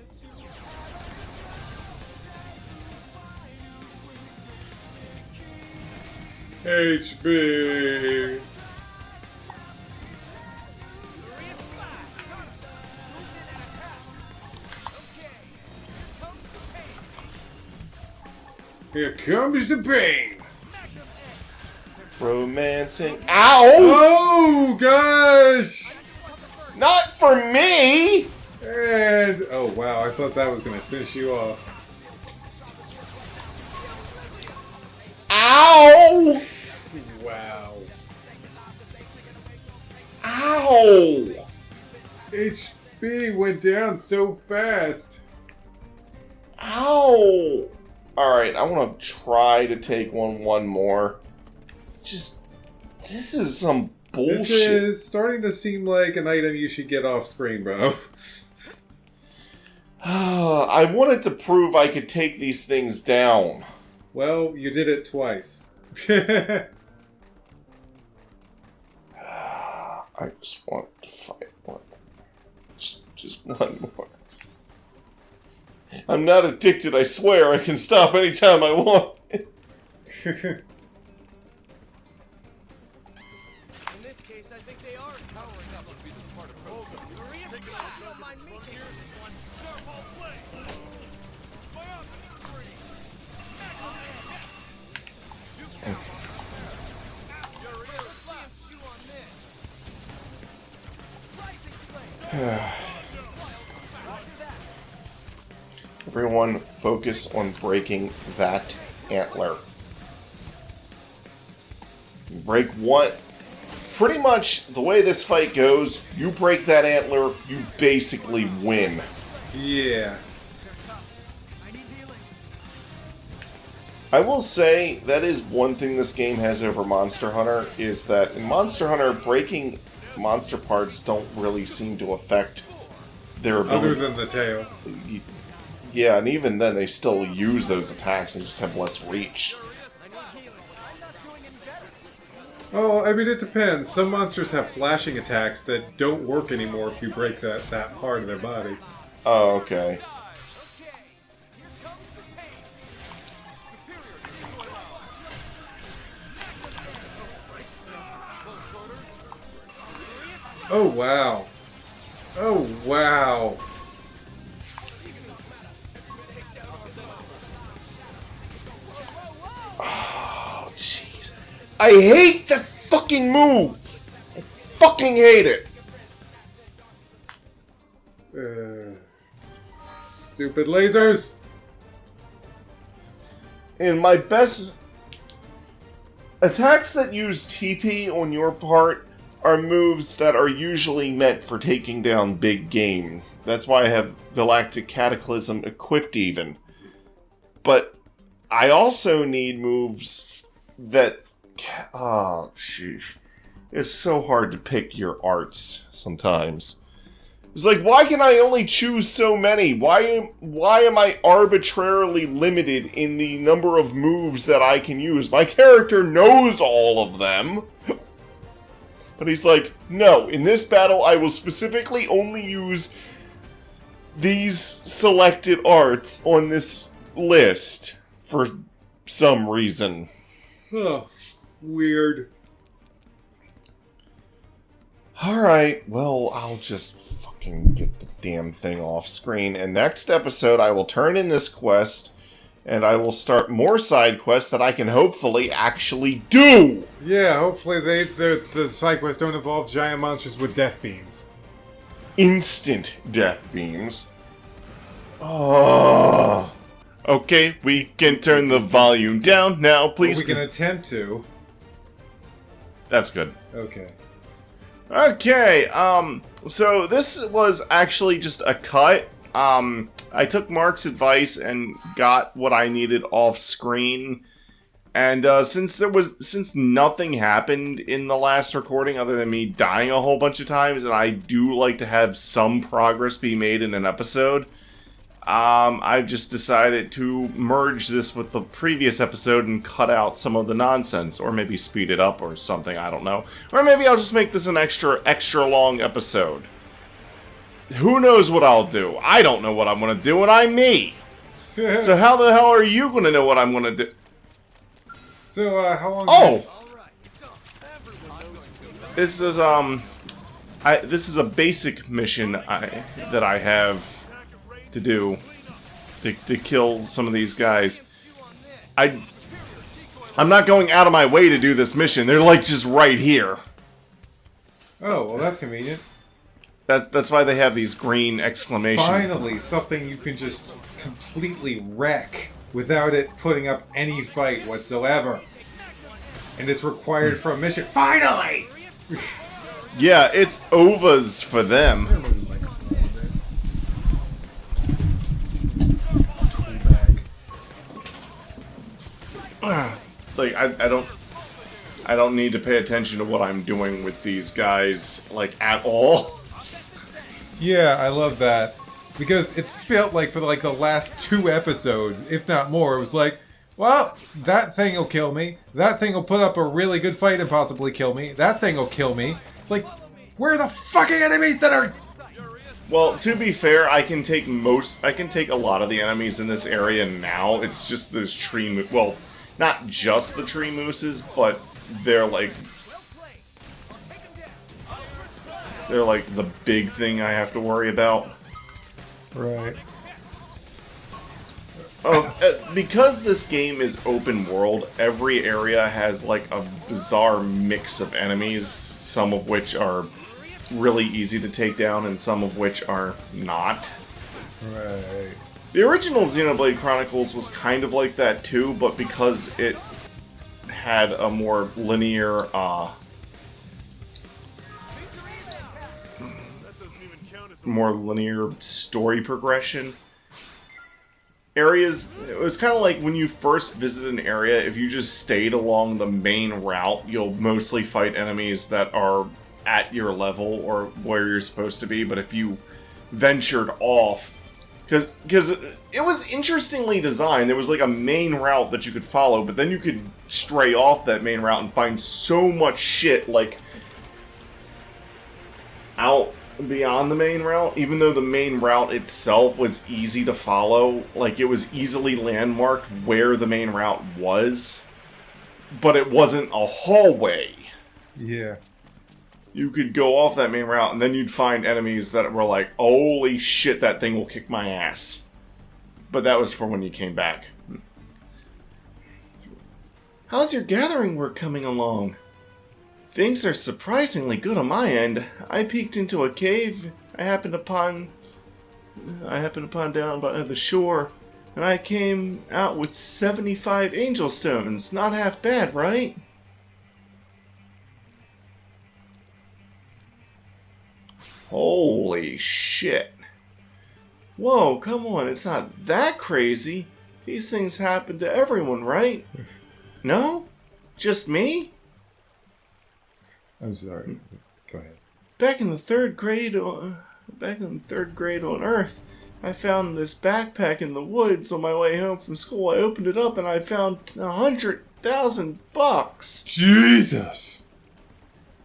HB. Here comes the pain. Romancing. Ow! Oh gosh! Not for me! And oh wow, I thought that was gonna finish you off. Ow! Wow. Ow! HB went down so fast. Ow! Alright, I want to try to take one more. Just, this is some bullshit. This is starting to seem like an item you should get off screen, bro. I wanted to prove I could take these things down. Well, you did it twice. I just want to fight one. Just one more. I'm not addicted, I swear. I can stop anytime I want. In this case, I think they are powering up. Would be the smart approach. Glorious blast on my meat here. Starfall flame. Biotic spree. Shoot. Fury. Let's see him chew on this. Rising flame. Everyone focus on breaking that antler. You break one. Pretty much the way this fight goes, you break that antler, you basically win. Yeah. I will say that is one thing this game has over Monster Hunter, is that in Monster Hunter, breaking monster parts don't really seem to affect their ability. Other than the tail. Yeah, and even then they still use those attacks and just have less reach. Oh, I mean, it depends. Some monsters have flashing attacks that don't work anymore if you break that part of their body. Oh, okay. Oh, wow. Oh, wow. Oh, jeez. I hate the fucking move! I fucking hate it! Stupid lasers! And my best... Attacks that use TP on your part are moves that are usually meant for taking down big game. That's why I have Galactic Cataclysm equipped even. But I also need moves that... Oh, sheesh. It's so hard to pick your arts sometimes. It's like, why can I only choose so many? Why am I arbitrarily limited in the number of moves that I can use? My character knows all of them. But he's like, no, in this battle I will specifically only use these selected arts on this list for some reason. Oh, weird. Alright, well, I'll just fucking get the damn thing off screen. And next episode, I will turn in this quest, and I will start more side quests that I can hopefully actually do! Yeah, hopefully the side quests don't involve giant monsters with death beams. Instant death beams. Oh. Okay, we can turn the volume down now, Well, please. we can attempt to. That's good. Okay. Okay, so this was actually just a cut. I took Mark's advice and got what I needed off screen. And since nothing happened in the last recording other than me dying a whole bunch of times, and I do like to have some progress be made in an episode, I just decided to merge this with the previous episode and cut out some of the nonsense, or maybe speed it up or something, I don't know. Or maybe I'll just make this an extra long episode. Who knows what I'll do? I don't know what I'm gonna do, and I'm me! So how the hell are you gonna know what I'm gonna do? So, how long... Oh! Alright, it's on. Everyone knows you. This is, this is a basic mission that I have to do to kill some of these guys. I'm not going out of my way to do this mission. They're like just right here. Oh, well that's convenient. That's why they have these green exclamations. Finally, something you can just completely wreck without it putting up any fight whatsoever. And it's required for a mission. Finally! Yeah, it's ovas for them. It's like I don't need to pay attention to what I'm doing with these guys like at all. Yeah, I love that. Because it felt like for like the last 2 episodes, if not more, it was like, well, that thing will kill me. That thing will put up a really good fight and possibly kill me. That thing will kill me. It's like, where are the fucking enemies that are... Well, to be fair, I can take a lot of the enemies in this area now. It's just those well, not just the tree mooses, but they're like the big thing I have to worry about. Right. Because this game is open world, every area has like a bizarre mix of enemies, some of which are really easy to take down and some of which are not. Right. The original Xenoblade Chronicles was kind of like that too, but because it had a more linear, story progression. Areas, it was kind of like when you first visit an area, if you just stayed along the main route, you'll mostly fight enemies that are at your level or where you're supposed to be, but if you ventured off, because it was interestingly designed, there was like a main route that you could follow, but then you could stray off that main route and find so much shit, like, out beyond the main route, even though the main route itself was easy to follow, like, it was easily landmarked where the main route was, but it wasn't a hallway. Yeah. You could go off that main route, and then you'd find enemies that were like, holy shit, that thing will kick my ass. But that was for when you came back. How's your gathering work coming along? Things are surprisingly good on my end. I peeked into a cave I happened upon down by the shore, and I came out with 75 angel stones. Not half bad, right? Holy shit. Whoa, come on, it's not that crazy. These things happen to everyone, right? No? Just me? I'm sorry. Go ahead. Back in the third grade on Earth, I found this backpack in the woods on my way home from school. I opened it up and I found $100,000. Jesus!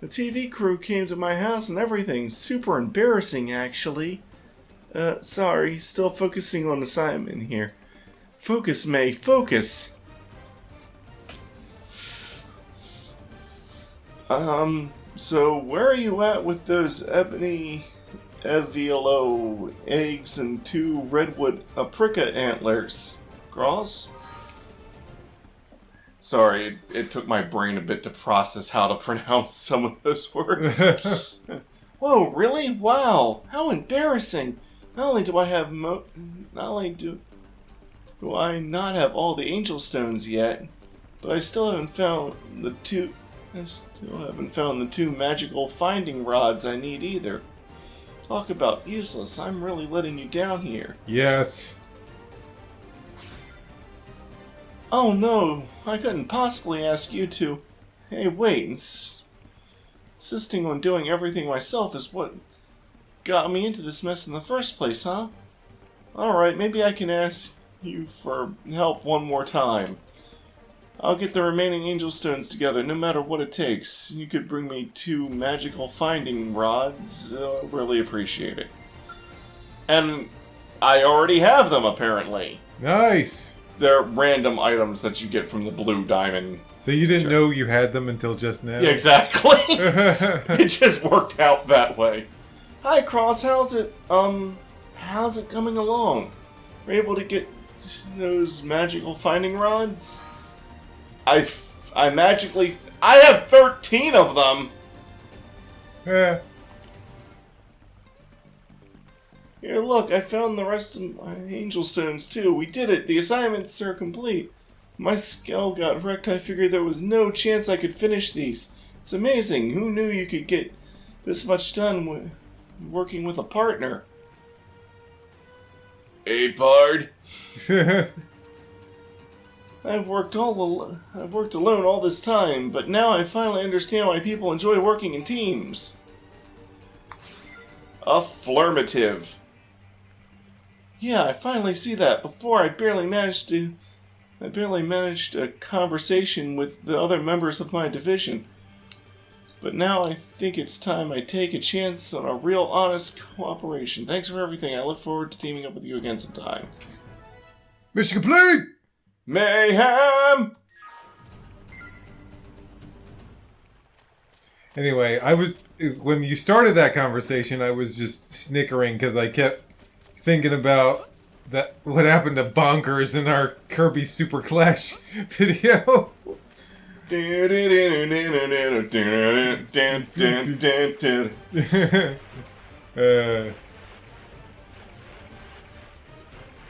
The TV crew came to my house and everything. Super embarrassing, actually. Sorry, still focusing on assignment here. Focus, May, focus! So, where are you at with those ebony Eviolo eggs and 2 redwood apricot antlers? Gross? Sorry, it took my brain a bit to process how to pronounce some of those words. Whoa, really? Wow, how embarrassing! Not only do I have not only do I not have all the angel stones yet, but I still haven't found the 2 magical finding rods I need either. Talk about useless. I'm really letting you down here. Yes. Oh no, I couldn't possibly ask you to. Hey, wait. Insisting on doing everything myself is what got me into this mess in the first place, huh? Alright, maybe I can ask you for help one more time. I'll get the remaining angel stones together, no matter what it takes. You could bring me 2 magical finding rods. I'll really appreciate it. And I already have them, apparently. Nice. They're random items that you get from the blue diamond. So you didn't know you had them until just now? Yeah, exactly. It just worked out that way. Hi, Cross. How's it coming along? Were you able to get those magical finding rods? I have 13 of them. Yeah. Here, look, I found the rest of my angel stones too. We did it. The assignments are complete. My skull got wrecked. I figured there was no chance I could finish these. It's amazing. Who knew you could get this much done working with a partner? Hey, Bard. I've worked alone all this time, but now I finally understand why people enjoy working in teams. Affirmative. Yeah, I finally see that. Before, I barely managed a conversation with the other members of my division. But now I think it's time I take a chance on a real honest cooperation. Thanks for everything. I look forward to teaming up with you again sometime. Mission complete! Mayhem! Anyway, when you started that conversation, I was just snickering because I kept thinking about what happened to Bonkers in our Kirby Super Clash video.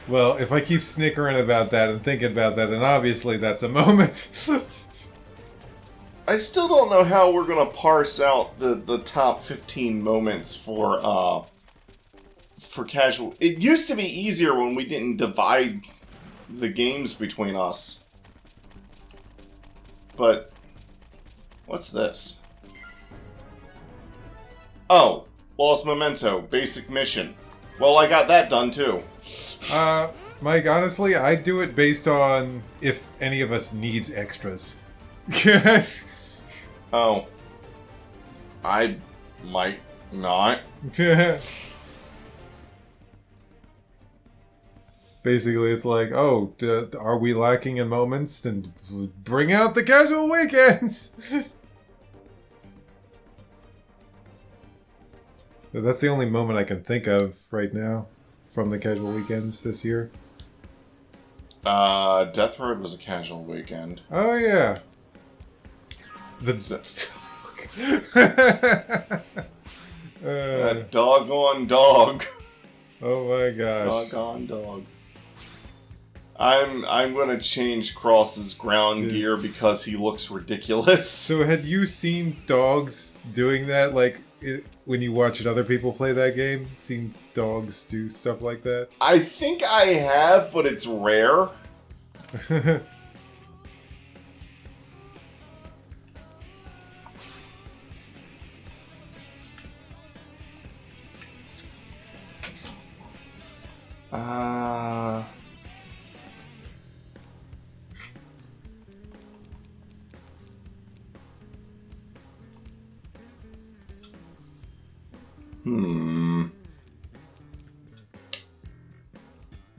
Well, if I keep snickering about that and thinking about that, then obviously that's a moment. I still don't know how we're gonna parse out the top 15 moments for casual. It used to be easier when we didn't divide the games between us. But what's this? Oh, Lost Memento, basic mission. Well, I got that done too. Mike, honestly, I do it based on if any of us needs extras. Oh. I might not. Basically, it's like, oh, are we lacking in moments? Then bring out the casual weekends! That's the only moment I can think of right now from the casual weekends this year. Death Road was a casual weekend. Oh, yeah. That doggone dog. Oh my gosh. Doggone dog. I'm gonna change Cross's ground gear because he looks ridiculous. So had you seen dogs doing that? Like, when you watched other people play that game? Seen dogs do stuff like that? I think I have, but it's rare.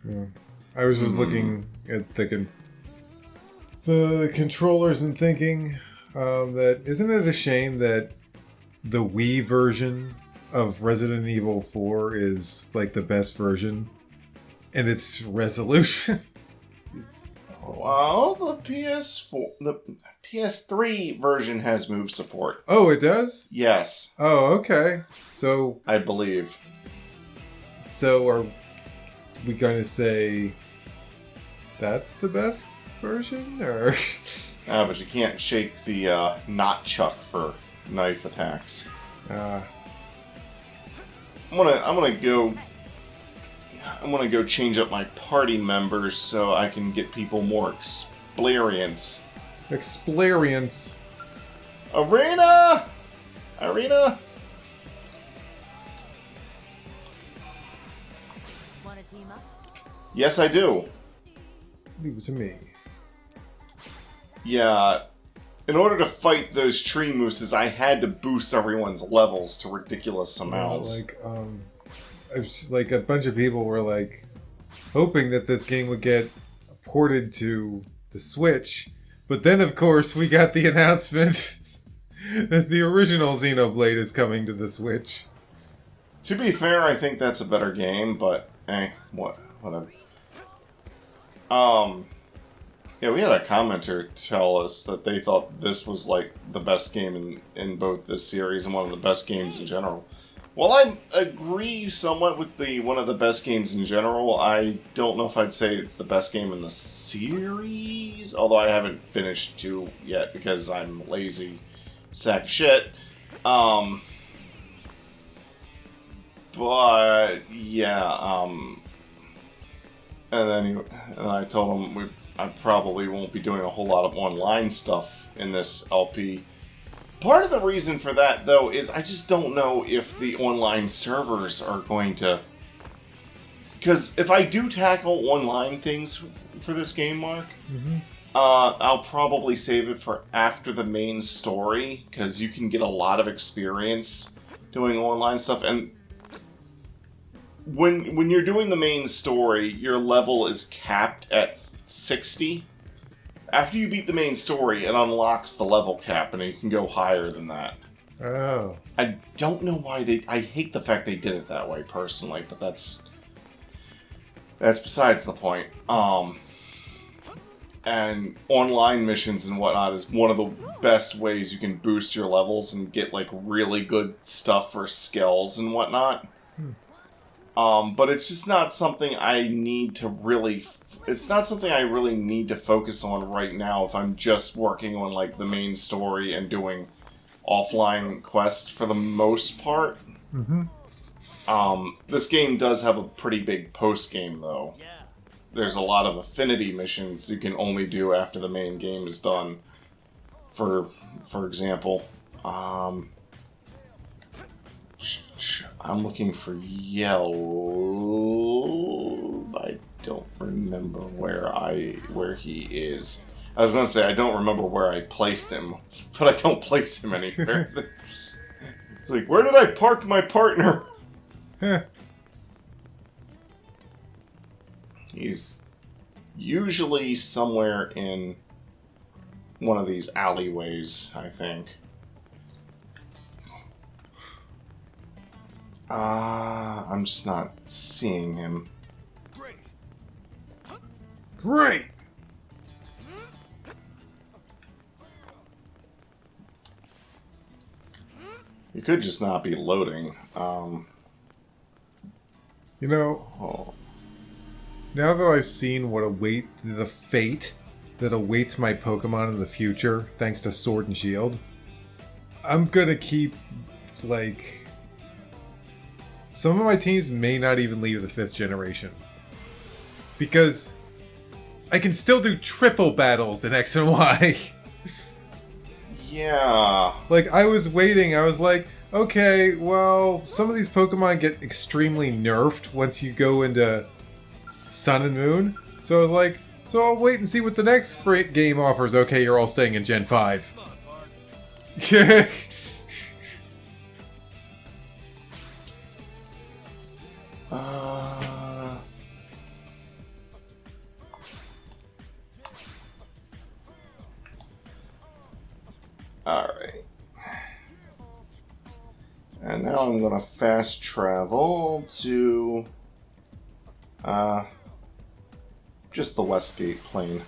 Yeah. I was just looking at the controllers and thinking that isn't it a shame that the Wii version of Resident Evil 4 is like the best version, and its resolution. Well, the PS3 version has move support. Oh, it does? Yes, Oh, okay. So I believe. are we going to say that's the best version, or? But you can't shake the not chuck for knife attacks. I'm gonna go change up my party members so I can get people more experience. Experience. Irina! Wanna team up? Yes, I do. Leave it to me. Yeah. In order to fight those tree mooses, I had to boost everyone's levels to ridiculous amounts. Like a bunch of people were like hoping that this game would get ported to the Switch, but then of course we got the announcement that the original Xenoblade is coming to the Switch. To be fair, I think that's a better game, but whatever. Yeah, we had a commenter tell us that they thought this was like the best game in both this series and one of the best games in general. While I agree somewhat with the one of the best games in general, I don't know if I'd say it's the best game in the series, although I haven't finished 2 yet because I'm a lazy sack of shit. But yeah, and I told him I probably won't be doing a whole lot of online stuff in this LP. Part of the reason for that, though, is I just don't know if the online servers are going to... Because if I do tackle online things for this game, Mark, I'll probably save it for after the main story, because you can get a lot of experience doing online stuff, and when you're doing the main story, your level is capped at 60. After you beat the main story, it unlocks the level cap, and you can go higher than that. Oh. I don't know why I hate the fact they did it that way, personally, but that's besides the point. And online missions and whatnot is one of the best ways you can boost your levels and get, like, really good stuff for skills and whatnot. But it's just not something I need to really... It's not something I really need to focus on right now if I'm just working on, like, the main story and doing offline quests for the most part. This game does have a pretty big post-game, though. There's a lot of affinity missions you can only do after the main game is done. For example, I'm looking for Yellow. I don't remember where he is. I was going to say I don't remember where I placed him, but I don't place him anywhere. It's like, where did I park my partner? He's usually somewhere in one of these alleyways, I think. I'm just not seeing him. Great! It could just not be loading. You know, now that I've seen the fate that awaits my Pokemon in the future, thanks to Sword and Shield, I'm gonna keep, like... Some of my teams may not even leave the 5th generation. Because I can still do triple battles in X and Y. Yeah. Like, I was waiting, I was like, okay, well, some of these Pokemon get extremely nerfed once you go into Sun and Moon. So I was like, so I'll wait and see what the next great game offers. Okay, you're all staying in Gen 5. Yeah. Alright. And now I'm gonna fast travel to just the Westgate Plain.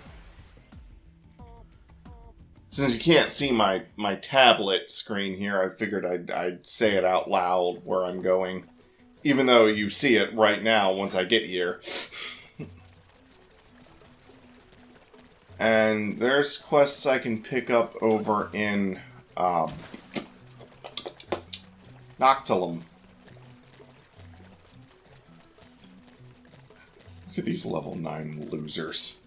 Since you can't see my tablet screen here, I figured I'd say it out loud where I'm going. Even though you see it right now once I get here. And there's quests I can pick up over in Noctilum. Look at these level 9 losers.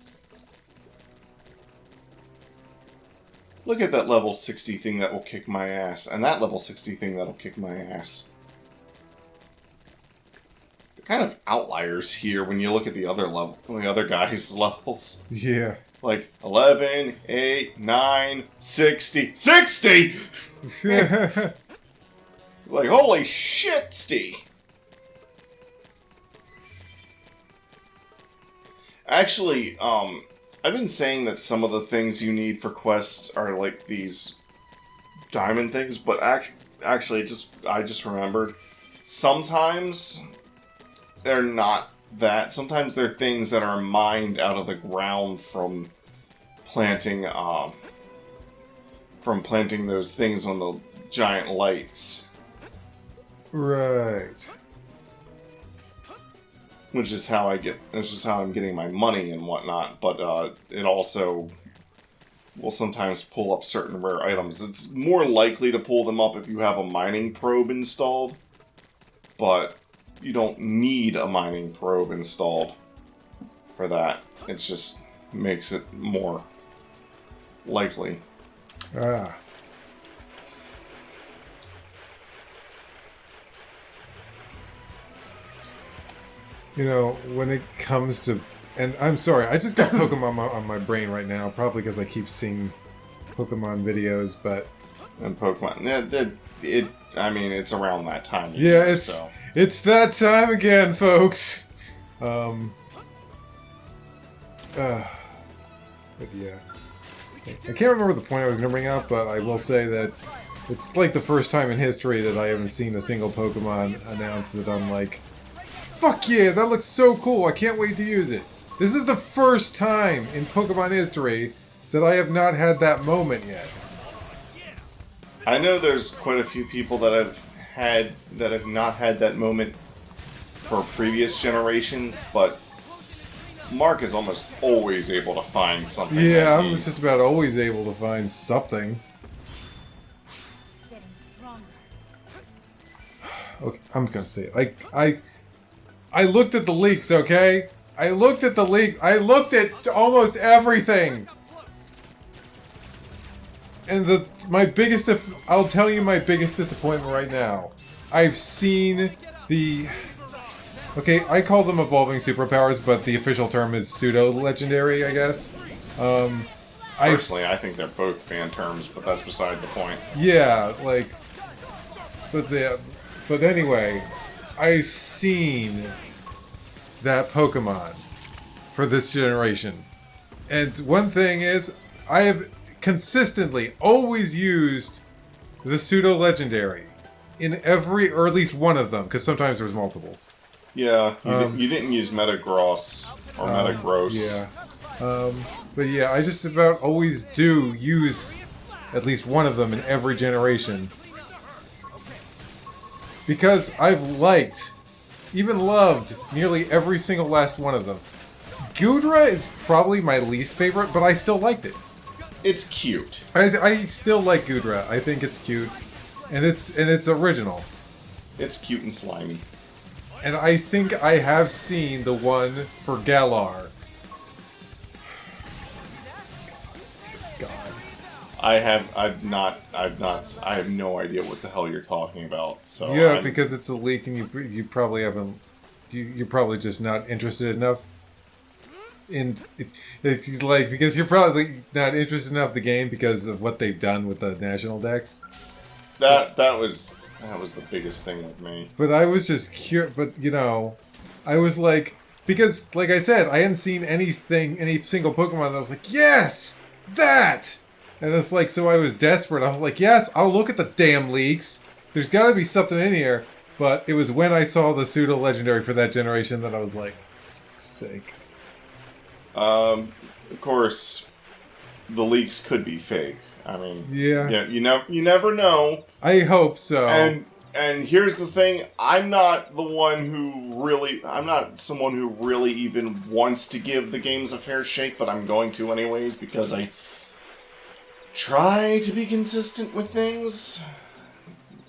Look at that level 60 thing that will kick my ass, and that level 60 thing that'll kick my ass. They're kind of outliers here when you look at the other guys' levels. Yeah. Like 11, 8, 9, 60. 60! It's like, holy shit, Steve! Actually, I've been saying that some of the things you need for quests are like these diamond things, but actually, I just remembered. Sometimes they're not that. Sometimes they're things that are mined out of the ground from planting those things on the giant lights. Right. Which is how I'm getting my money and whatnot, but it also will sometimes pull up certain rare items. It's more likely to pull them up if you have a mining probe installed, but you don't need a mining probe installed for that. It just makes it more likely. Ah. You know, when it comes to... And I'm sorry, I just got Pokemon on my brain right now, probably because I keep seeing Pokemon videos, but... And Pokemon... I mean, it's around that time. Yeah, so. It's that time again, folks! But yeah. I can't remember the point I was going to bring up, but I will say that it's like the first time in history that I haven't seen a single Pokemon announced that I'm like, fuck yeah, that looks so cool, I can't wait to use it. This is the first time in Pokemon history that I have not had that moment yet. I know there's quite a few people that have not had that moment for previous generations, but Mark is almost always able to find something. Yeah, I'm just about always able to find something. Okay, I'm gonna say it. I looked at the leaks, okay? I looked at the leaks. I looked at almost everything. And I'll tell you my biggest disappointment right now. I've seen the... Okay, I call them evolving superpowers, but the official term is pseudo-legendary, I guess. Personally, I think they're both fan terms, but that's beside the point. Yeah, like... But anyway, I've seen that Pokemon for this generation. And one thing is, I have consistently always used the pseudo-legendary in every, or at least one of them, because sometimes there's multiples. Yeah, you didn't use Metagross or Metagross. Yeah. But yeah, I just about always do use at least one of them in every generation. Because I've liked, even loved, nearly every single last one of them. Goodra is probably my least favorite, but I still liked it. It's cute. I still like Goodra. I think it's cute. And it's original. It's cute and slimy. And I think I have seen the one for Galar. God. I have no idea what the hell you're talking about. So Yeah, because it's a leak and you probably haven't... You're probably just not interested enough in... It's like, because you're probably not interested enough in the game because of what they've done with the national decks. That was the biggest thing with me. But I was just curious, but you know, I was like, because like I said, I hadn't seen any single Pokemon that I was like, yes, that! And it's like, so I was desperate. I was like, yes, I'll look at the damn leaks. there's got to be something in here. But it was when I saw the pseudo legendary for that generation that I was like, fuck's sake. Of course, the leaks could be fake. I mean, Yeah. you never know. I hope so. And here's the thing: I'm not someone who really even wants to give the games a fair shake, but I'm going to anyways because I try to be consistent with things.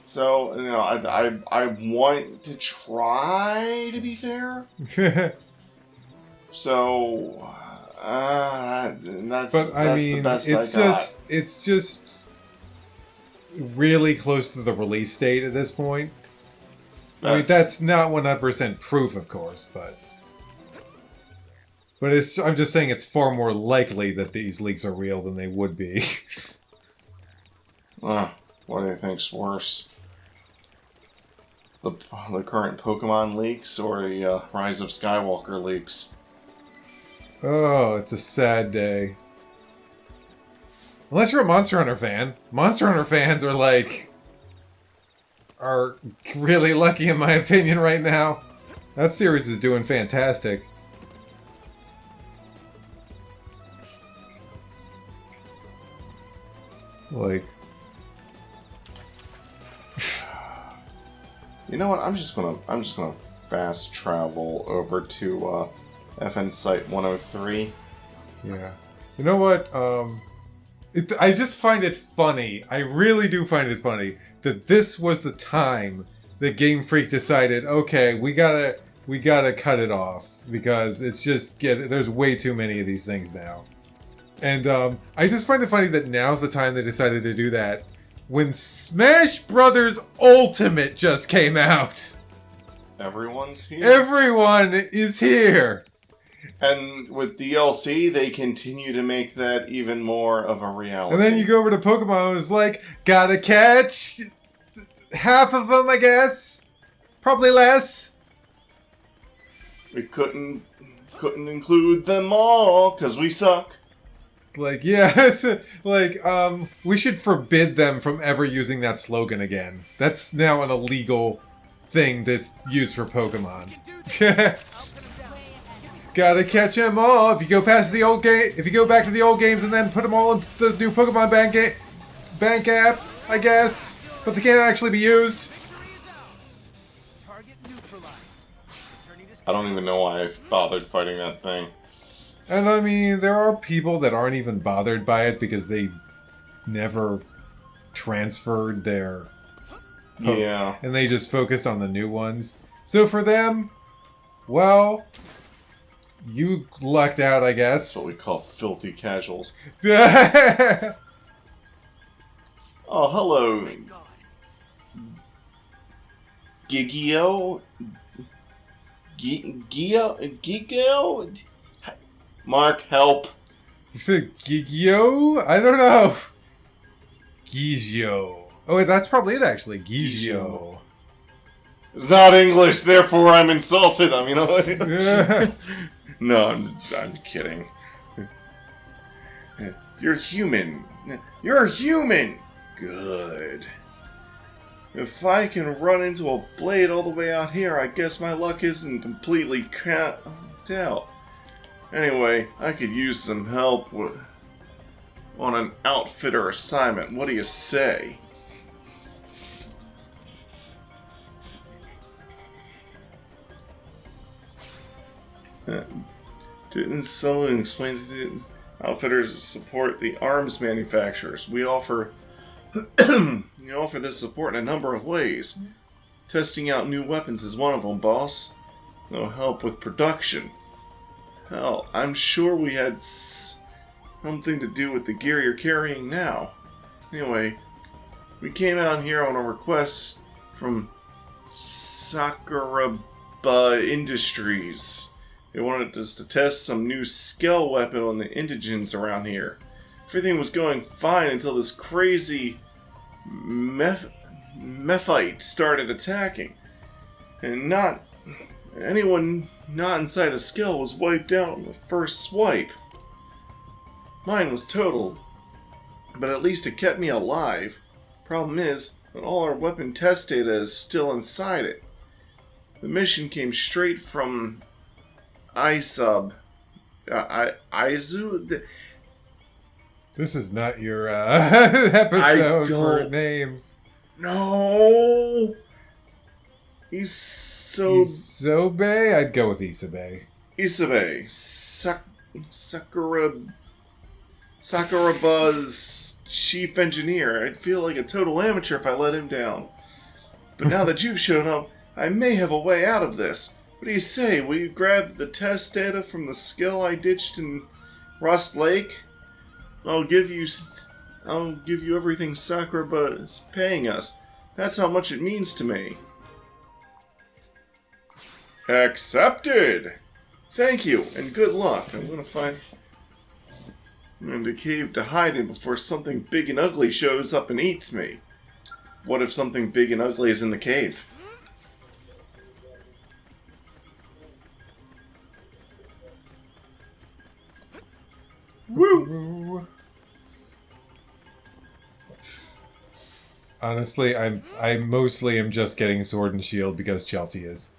So, I want to try to be fair. So, that's the best I got. It's just really close to the release date at this point. I mean, that's not 100% proof, of course, but I'm just saying it's far more likely that these leaks are real than they would be. What do you think's worse? The current Pokemon leaks or the Rise of Skywalker leaks? Oh, it's a sad day. Unless you're a Monster Hunter fan. Monster Hunter fans are really lucky in my opinion right now. That series is doing fantastic. Like, you know what? I'm just gonna fast travel over to FN Site 103. yeah. You know what? I just find it funny. I really do find it funny that this was the time that Game Freak decided, okay, we gotta cut it off because it's just there's way too many of these things now. And I just find it funny that now's the time they decided to do that when Smash Brothers Ultimate just came out. Everyone's here. Everyone is here. And with DLC, they continue to make that even more of a reality. And then you go over to Pokemon and it's like, gotta catch half of them, I guess. Probably less. We couldn't include them all, because we suck. It's like, yeah, it's like, we should forbid them from ever using that slogan again. That's now an illegal thing that's used for Pokemon. Gotta catch them all. If you go past the old game, if you go back to the old games and then put them all in the new Pokemon bank app, I guess, but they can't actually be used. I don't even know why I bothered fighting that thing. And I mean, there are people that aren't even bothered by it because they never transferred their Yeah. and they just focused on the new ones. So for them, well, you lucked out, I guess. That's what we call filthy casuals. Yeah. Oh, hello. Gigio? Gigio? Mark, help. You said Gigio? I don't know. Gigio. Oh, wait, that's probably it, actually. Gigio. It's not English, therefore I'm insulted. I mean, Yeah. no, I'm kidding. You're human. You're human. Good. If I can run into a blade all the way out here, I guess my luck isn't completely capped out. Anyway, I could use some help on an outfitter assignment. What do you say? Didn't someone explain to the outfitters support the arms manufacturers? We offer this support in a number of ways. Testing out new weapons is one of them, boss. No help with production. Hell, I'm sure we had something to do with the gear you're carrying now. Anyway, we came out here on a request from Sakuraba Industries. They wanted us to test some new scale weapon on the indigents around here. Everything was going fine until this crazy mephite started attacking. And anyone not inside a scale was wiped out on the first swipe. Mine was totaled, but at least it kept me alive. Problem is that all our weapon test data is still inside it. The mission came straight from iSub. Izu? This is not your episode for don't- names. No! He's so... Isobe? I'd go with Isobe. Isabe. Sakuraba's chief engineer. I'd feel like a total amateur if I let him down. But now that you've shown up, I may have a way out of this. What do you say? Will you grab the test data from the skill I ditched in Rust Lake? I'll give you everything Sakuraba is paying us. That's how much it means to me. Accepted! Thank you, and good luck. I'm gonna find a cave to hide in before something big and ugly shows up and eats me. What if something big and ugly is in the cave? Woo! Honestly, I mostly am just getting Sword and Shield because Chelsea is.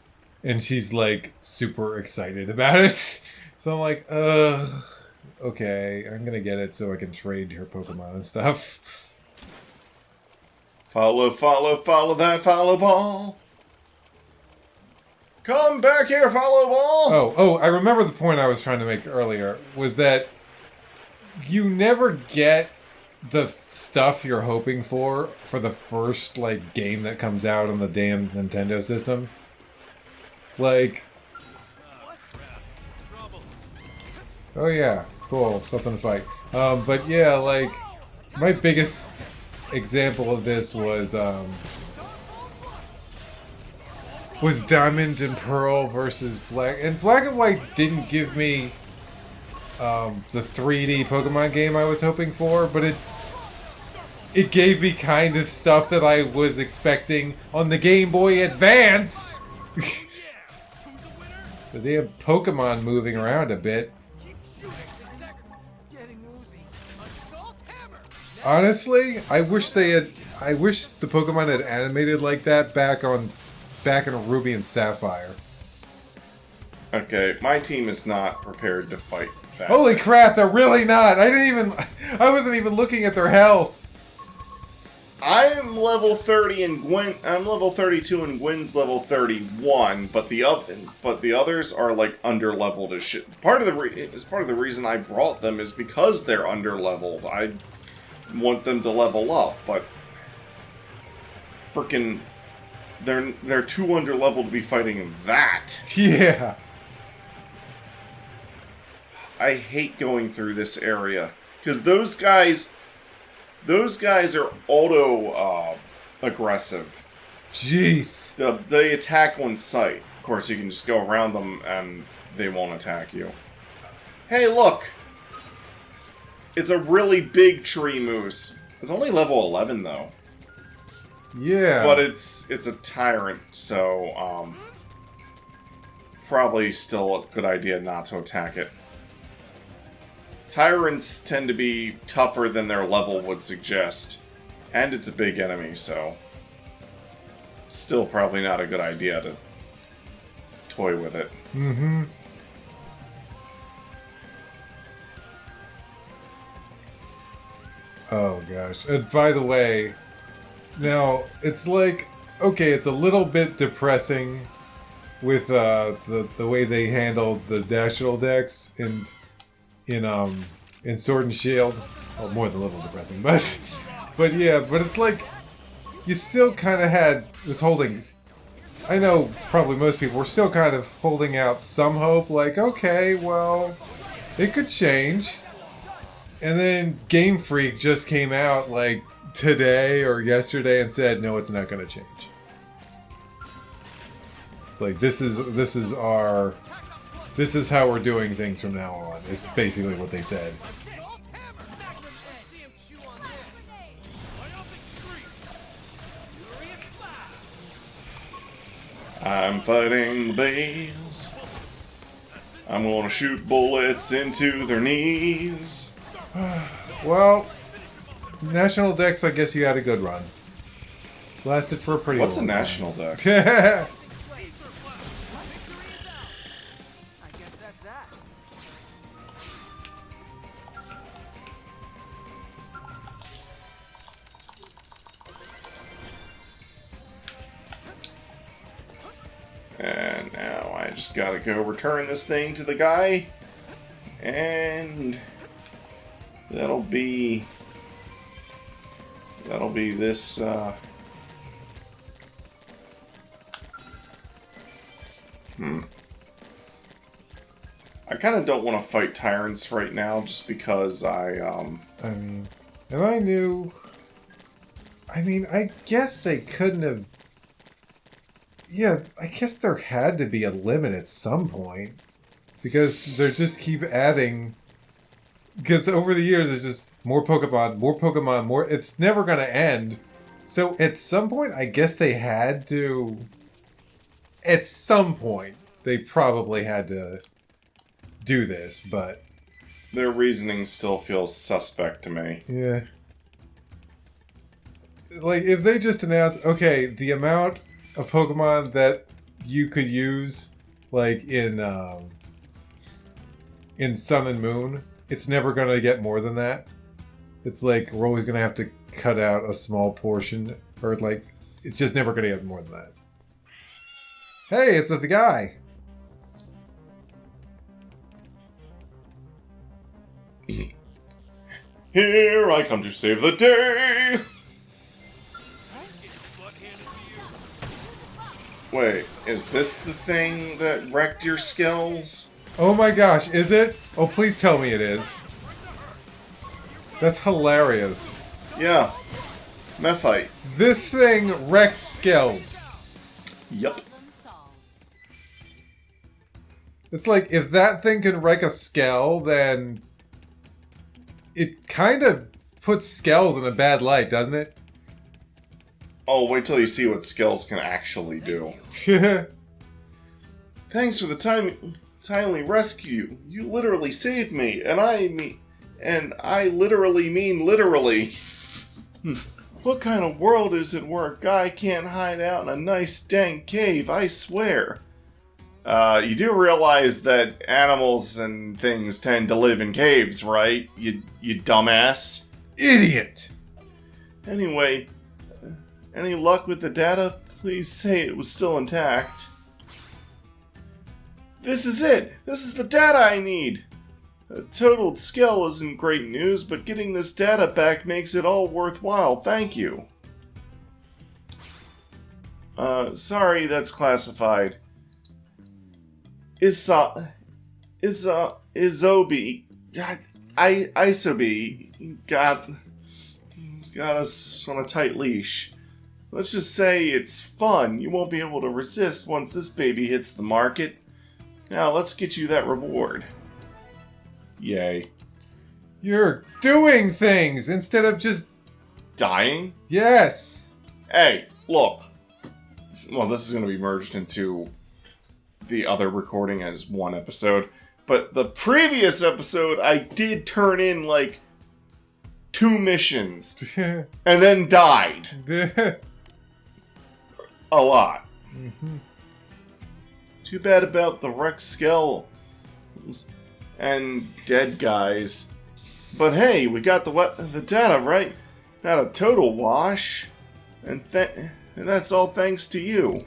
And she's like super excited about it. So I'm like, okay, I'm gonna get it so I can trade her Pokemon and stuff. Follow that follow ball. Come back here, follow ball. Oh, I remember the point I was trying to make earlier was that you never get the stuff you're hoping for the first like game that comes out on the damn Nintendo system. Like, oh yeah, cool, something to fight. But yeah, like my biggest example of this was Diamond and Pearl versus Black. And Black and White didn't give me the 3D Pokemon game I was hoping for, but it gave me kind of stuff that I was expecting on the Game Boy Advance. The damn Pokemon moving around a bit. Honestly, I wish the Pokemon had animated like that back in Ruby and Sapphire. Okay, my team is not prepared to fight back. Holy crap, they're really not. I wasn't even looking at their health. I'm level 30 and I'm level 32 and Gwen's level 31, but the others are like under-leveled as shit. Part of the reason I brought them is because they're under-leveled. I want them to level up, but freaking they're too under-leveled to be fighting that. Yeah. I hate going through this area because those guys are auto aggressive. Jeez. They attack on sight. Of course, you can just go around them and they won't attack you. Hey, look! It's a really big tree moose. It's only level 11 though. Yeah. But it's a tyrant, so probably still a good idea not to attack it. Tyrants tend to be tougher than their level would suggest. And it's a big enemy, so still probably not a good idea to toy with it. Mm-hmm. Oh gosh. And by the way, now it's like, okay, it's a little bit depressing with the way they handled the National Dex in Sword and Shield. Well, more than a little depressing, but yeah, but it's like you still kind of was holding. I know probably most people were still kind of holding out some hope, like, okay, well, it could change. And then Game Freak just came out like today or yesterday and said, no, it's not going to change. It's like this is how we're doing things from now on. Is basically what they said. I'm fighting bees. I'm gonna shoot bullets into their knees. Well, National Dex, I guess you had a good run. Lasted for a pretty What's a long national dex? time. I guess that's that. And now I just gotta go return this thing to the guy. And that'll be this I kind of don't want to fight tyrants right now just because I mean, and I knew... I mean, I guess they couldn't have... Yeah, I guess there had to be a limit at some point. Because they just keep adding... Because over the years, it's just more Pokemon, more... It's never going to end. So at some point, I guess they had to... At some point, they probably had to do this, but... their reasoning still feels suspect to me. Yeah. Like, if they just announce, okay, the amount of Pokemon that you could use, like, in Sun and Moon, it's never going to get more than that. It's like, we're always going to have to cut out a small portion, or, like, it's just never going to get more than that. Hey, it's the guy! Here I come to save the day! Wait, is this the thing that wrecked your skills? Oh my gosh, is it? Oh, please tell me it is. That's hilarious. Yeah. Mephite. This thing wrecked Skells. Yup. It's like, if that thing can wreck a Skell, then... it kind of puts Skells in a bad light, doesn't it? Oh, wait till you see what skills can actually do. Thanks for the timely rescue. You literally saved me, and I literally mean literally. What kind of world is it where a guy can't hide out in a nice dank cave, I swear. You do realize that animals and things tend to live in caves, right? You dumbass. Idiot! Anyway, any luck with the data? Please say it was still intact. This is it! This is the data I need! A totaled skill isn't great news, but getting this data back makes it all worthwhile. Thank you. Sorry, that's classified. Isobi, Isobi got us on a tight leash. Let's just say it's fun. You won't be able to resist once this baby hits the market. Now let's get you that reward. Yay. You're doing things instead of just... Dying? Yes! Hey, look. Well, this is going to be merged into the other recording as one episode. But the previous episode, I did turn in, like, 2 missions. And then died. A lot. Mm-hmm. Too bad about the wrecked skeletons and dead guys. But hey, we got the data, right? Not a total wash. And that's all thanks to you.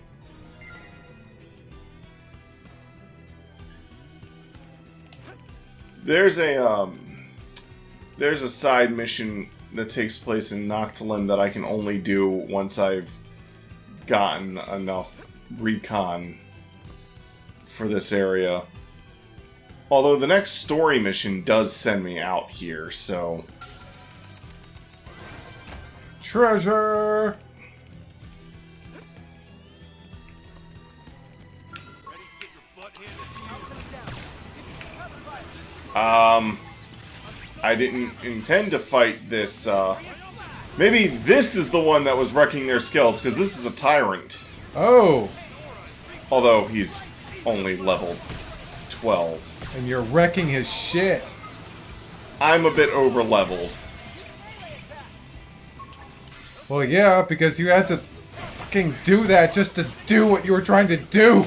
There's a side mission that takes place in Noctilin that I can only do once I've gotten enough recon for this area. Although the next story mission does send me out here, so... Treasure! I didn't intend to fight this, maybe this is the one that was wrecking their skills, because this is a tyrant. Oh! Although he's only level 12. And you're wrecking his shit. I'm a bit over-leveled. Well, yeah, because you had to fucking do that just to do what you were trying to do.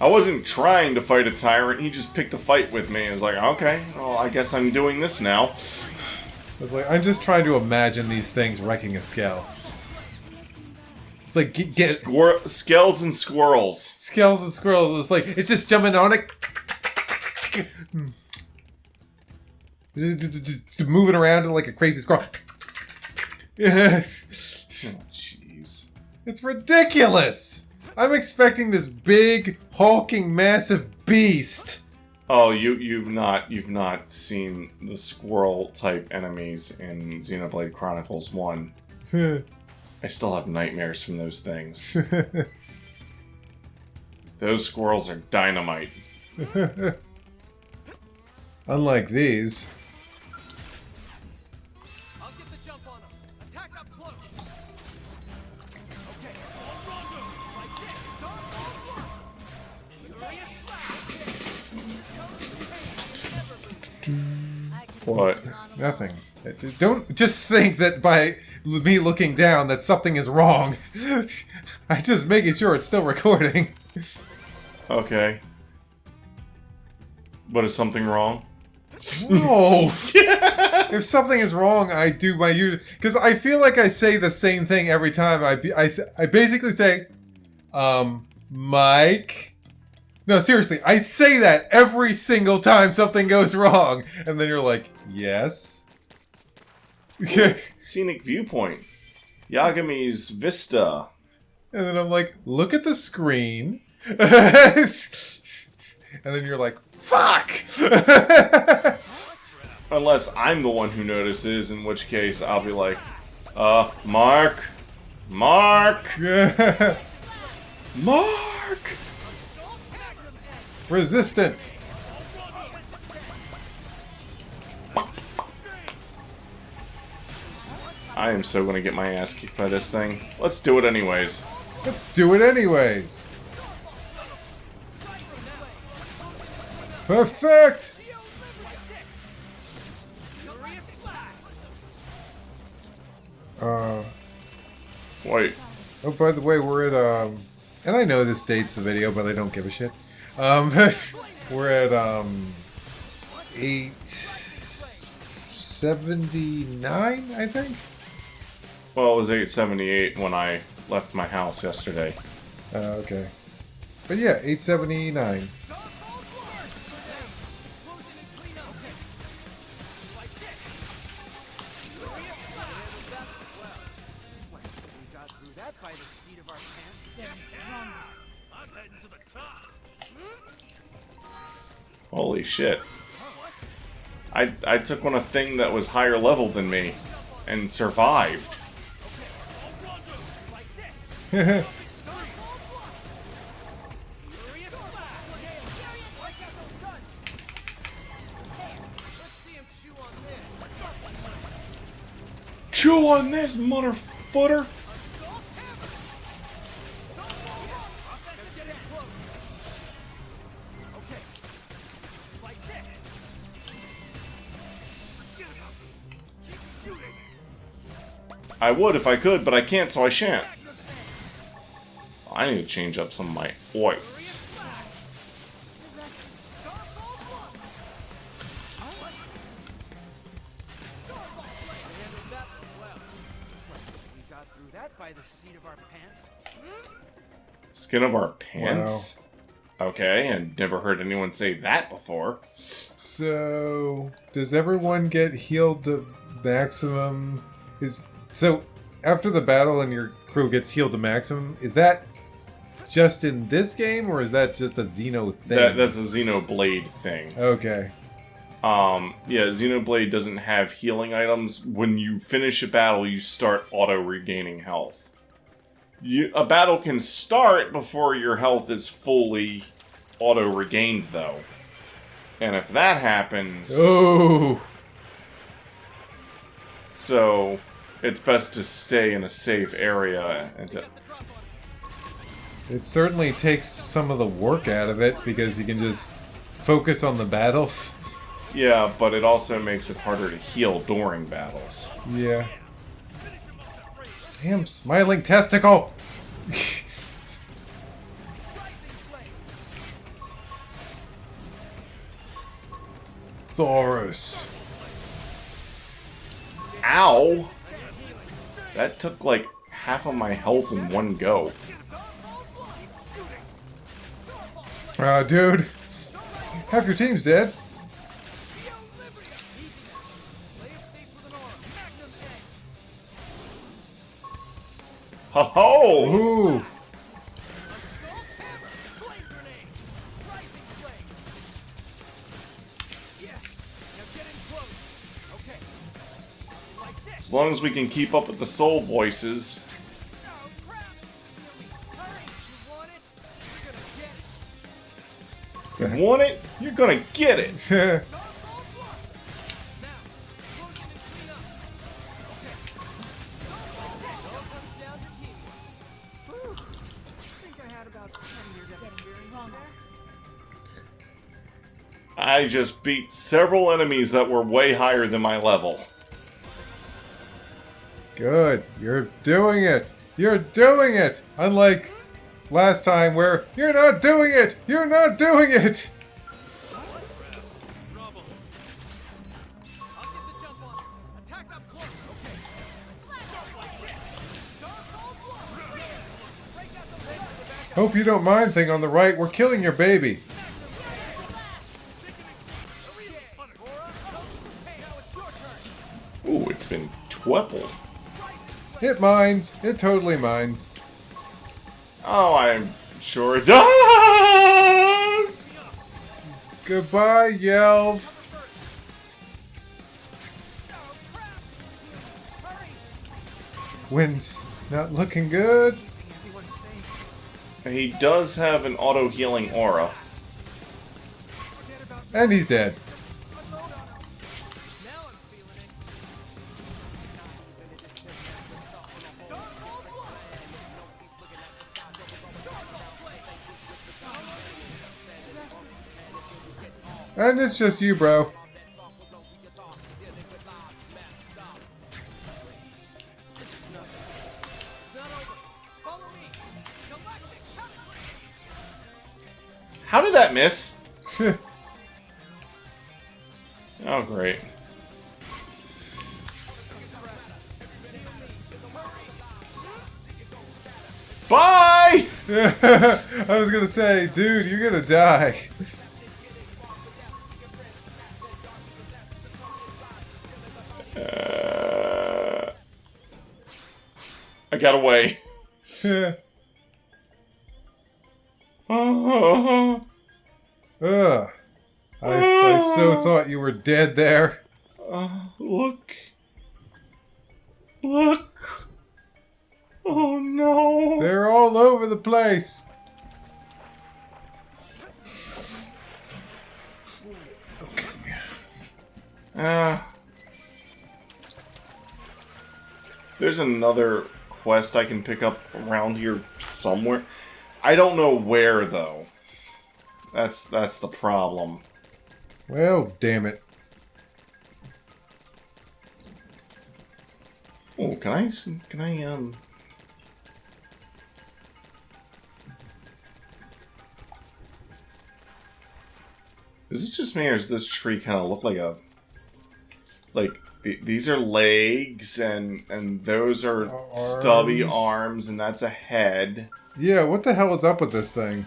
I wasn't trying to fight a tyrant, he just picked a fight with me and was like, okay, well, I guess I'm doing this now. I was like, I'm just trying to imagine these things wrecking a Skell. It's like, get Skells and squirrels. Skells and squirrels. It's like, it's just jumping on it. Just moving around like a crazy squirrel. Yes. Oh, jeez. It's ridiculous. I'm expecting this big, hulking, massive beast. Oh, you've not seen the squirrel type enemies in Xenoblade Chronicles 1. I still have nightmares from those things. Those squirrels are dynamite. Unlike these. I'll get the jump on him. Attack up close. Okay. Like this. Dark ball block. Furious blast. What? Nothing. Don't just think that by me looking down that something is wrong. I'm just making sure it's still recording. Okay. But is something wrong? Whoa! If something is wrong, I do my usual... Because I feel like I say the same thing every time. I basically say, Mike... No, seriously, I say that every single time something goes wrong. And then you're like, yes? Scenic viewpoint. Yagami's Vista. And then I'm like, look at the screen. And then you're like, fuck! Unless I'm the one who notices, in which case I'll be like, Mark? Mark! Resistant. I am so gonna get my ass kicked by this thing. Let's do it anyways. Let's do it anyways. Perfect! Wait. Oh, by the way, we're at, and I know this dates the video, but I don't give a shit. We're at, 879, I think? Well, it was 878 when I left my house yesterday. Okay. But yeah, 879. By the seat of our pants. I'm heading to the top. Holy shit. I took on a thing that was higher level than me and survived. Chew on this, motherfucker! I would if I could, but I can't, so I shan't. I need to change up some of my oits. We got through that by the seat of our pants. Skin of our pants? Wow. Okay, I've never heard anyone say that before. So, does everyone get healed to maximum? So, after the battle and your crew gets healed to maximum, is that just in this game, or is that just a Xeno thing? That's a Xenoblade thing. Okay. Yeah, Xenoblade doesn't have healing items. When you finish a battle, you start auto-regaining health. A battle can start before your health is fully auto-regained, though. And if that happens... Oh! So... it's best to stay in a safe area and to... It certainly takes some of the work out of it because you can just focus on the battles. Yeah, but it also makes it harder to heal during battles. Yeah. Damn, smiling testicle! Thorus. Ow! That took like half of my health in one go. Dude. Half your team's dead. Ho ho! Ooh. As long as we can keep up with the soul voices. You want it? You're gonna get it! I just beat several enemies that were way higher than my level. Good. You're doing it. You're doing it. Unlike last time where you're not doing it. You're not doing it. Hope you don't mind thing on the right. We're killing your baby. Ooh, it's been twelpled. It mines. It totally mines. Oh, I'm sure it does! Goodbye, Yelv. Wind's not looking good. He does have an auto-healing aura. And he's dead. And it's just you, bro. How did that miss? Oh, great. Bye! I was gonna say, dude, you're gonna die. I got away. Ugh. I so thought you were dead there. Look. Look. Oh no. They're all over the place. Okay. There's another quest I can pick up around here somewhere. I don't know where though. That's the problem. Well, damn it. Oh, can I Is it just me, or does this tree kind of look like a... Like, these are legs, and those are stubby arms, and that's a head. Yeah, what the hell is up with this thing?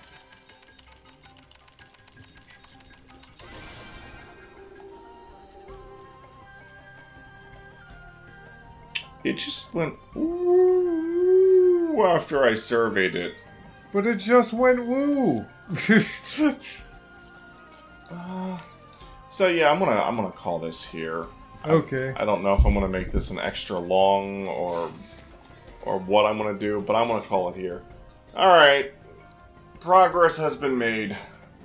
It just went ooh after I surveyed it. But it just went woo. So yeah, I'm gonna call this here. Okay. I don't know if I'm gonna make this an extra long or what I'm gonna do, but I'm gonna call it here. All right, progress has been made.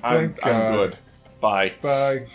I'm Thank God. good. Bye. Bye.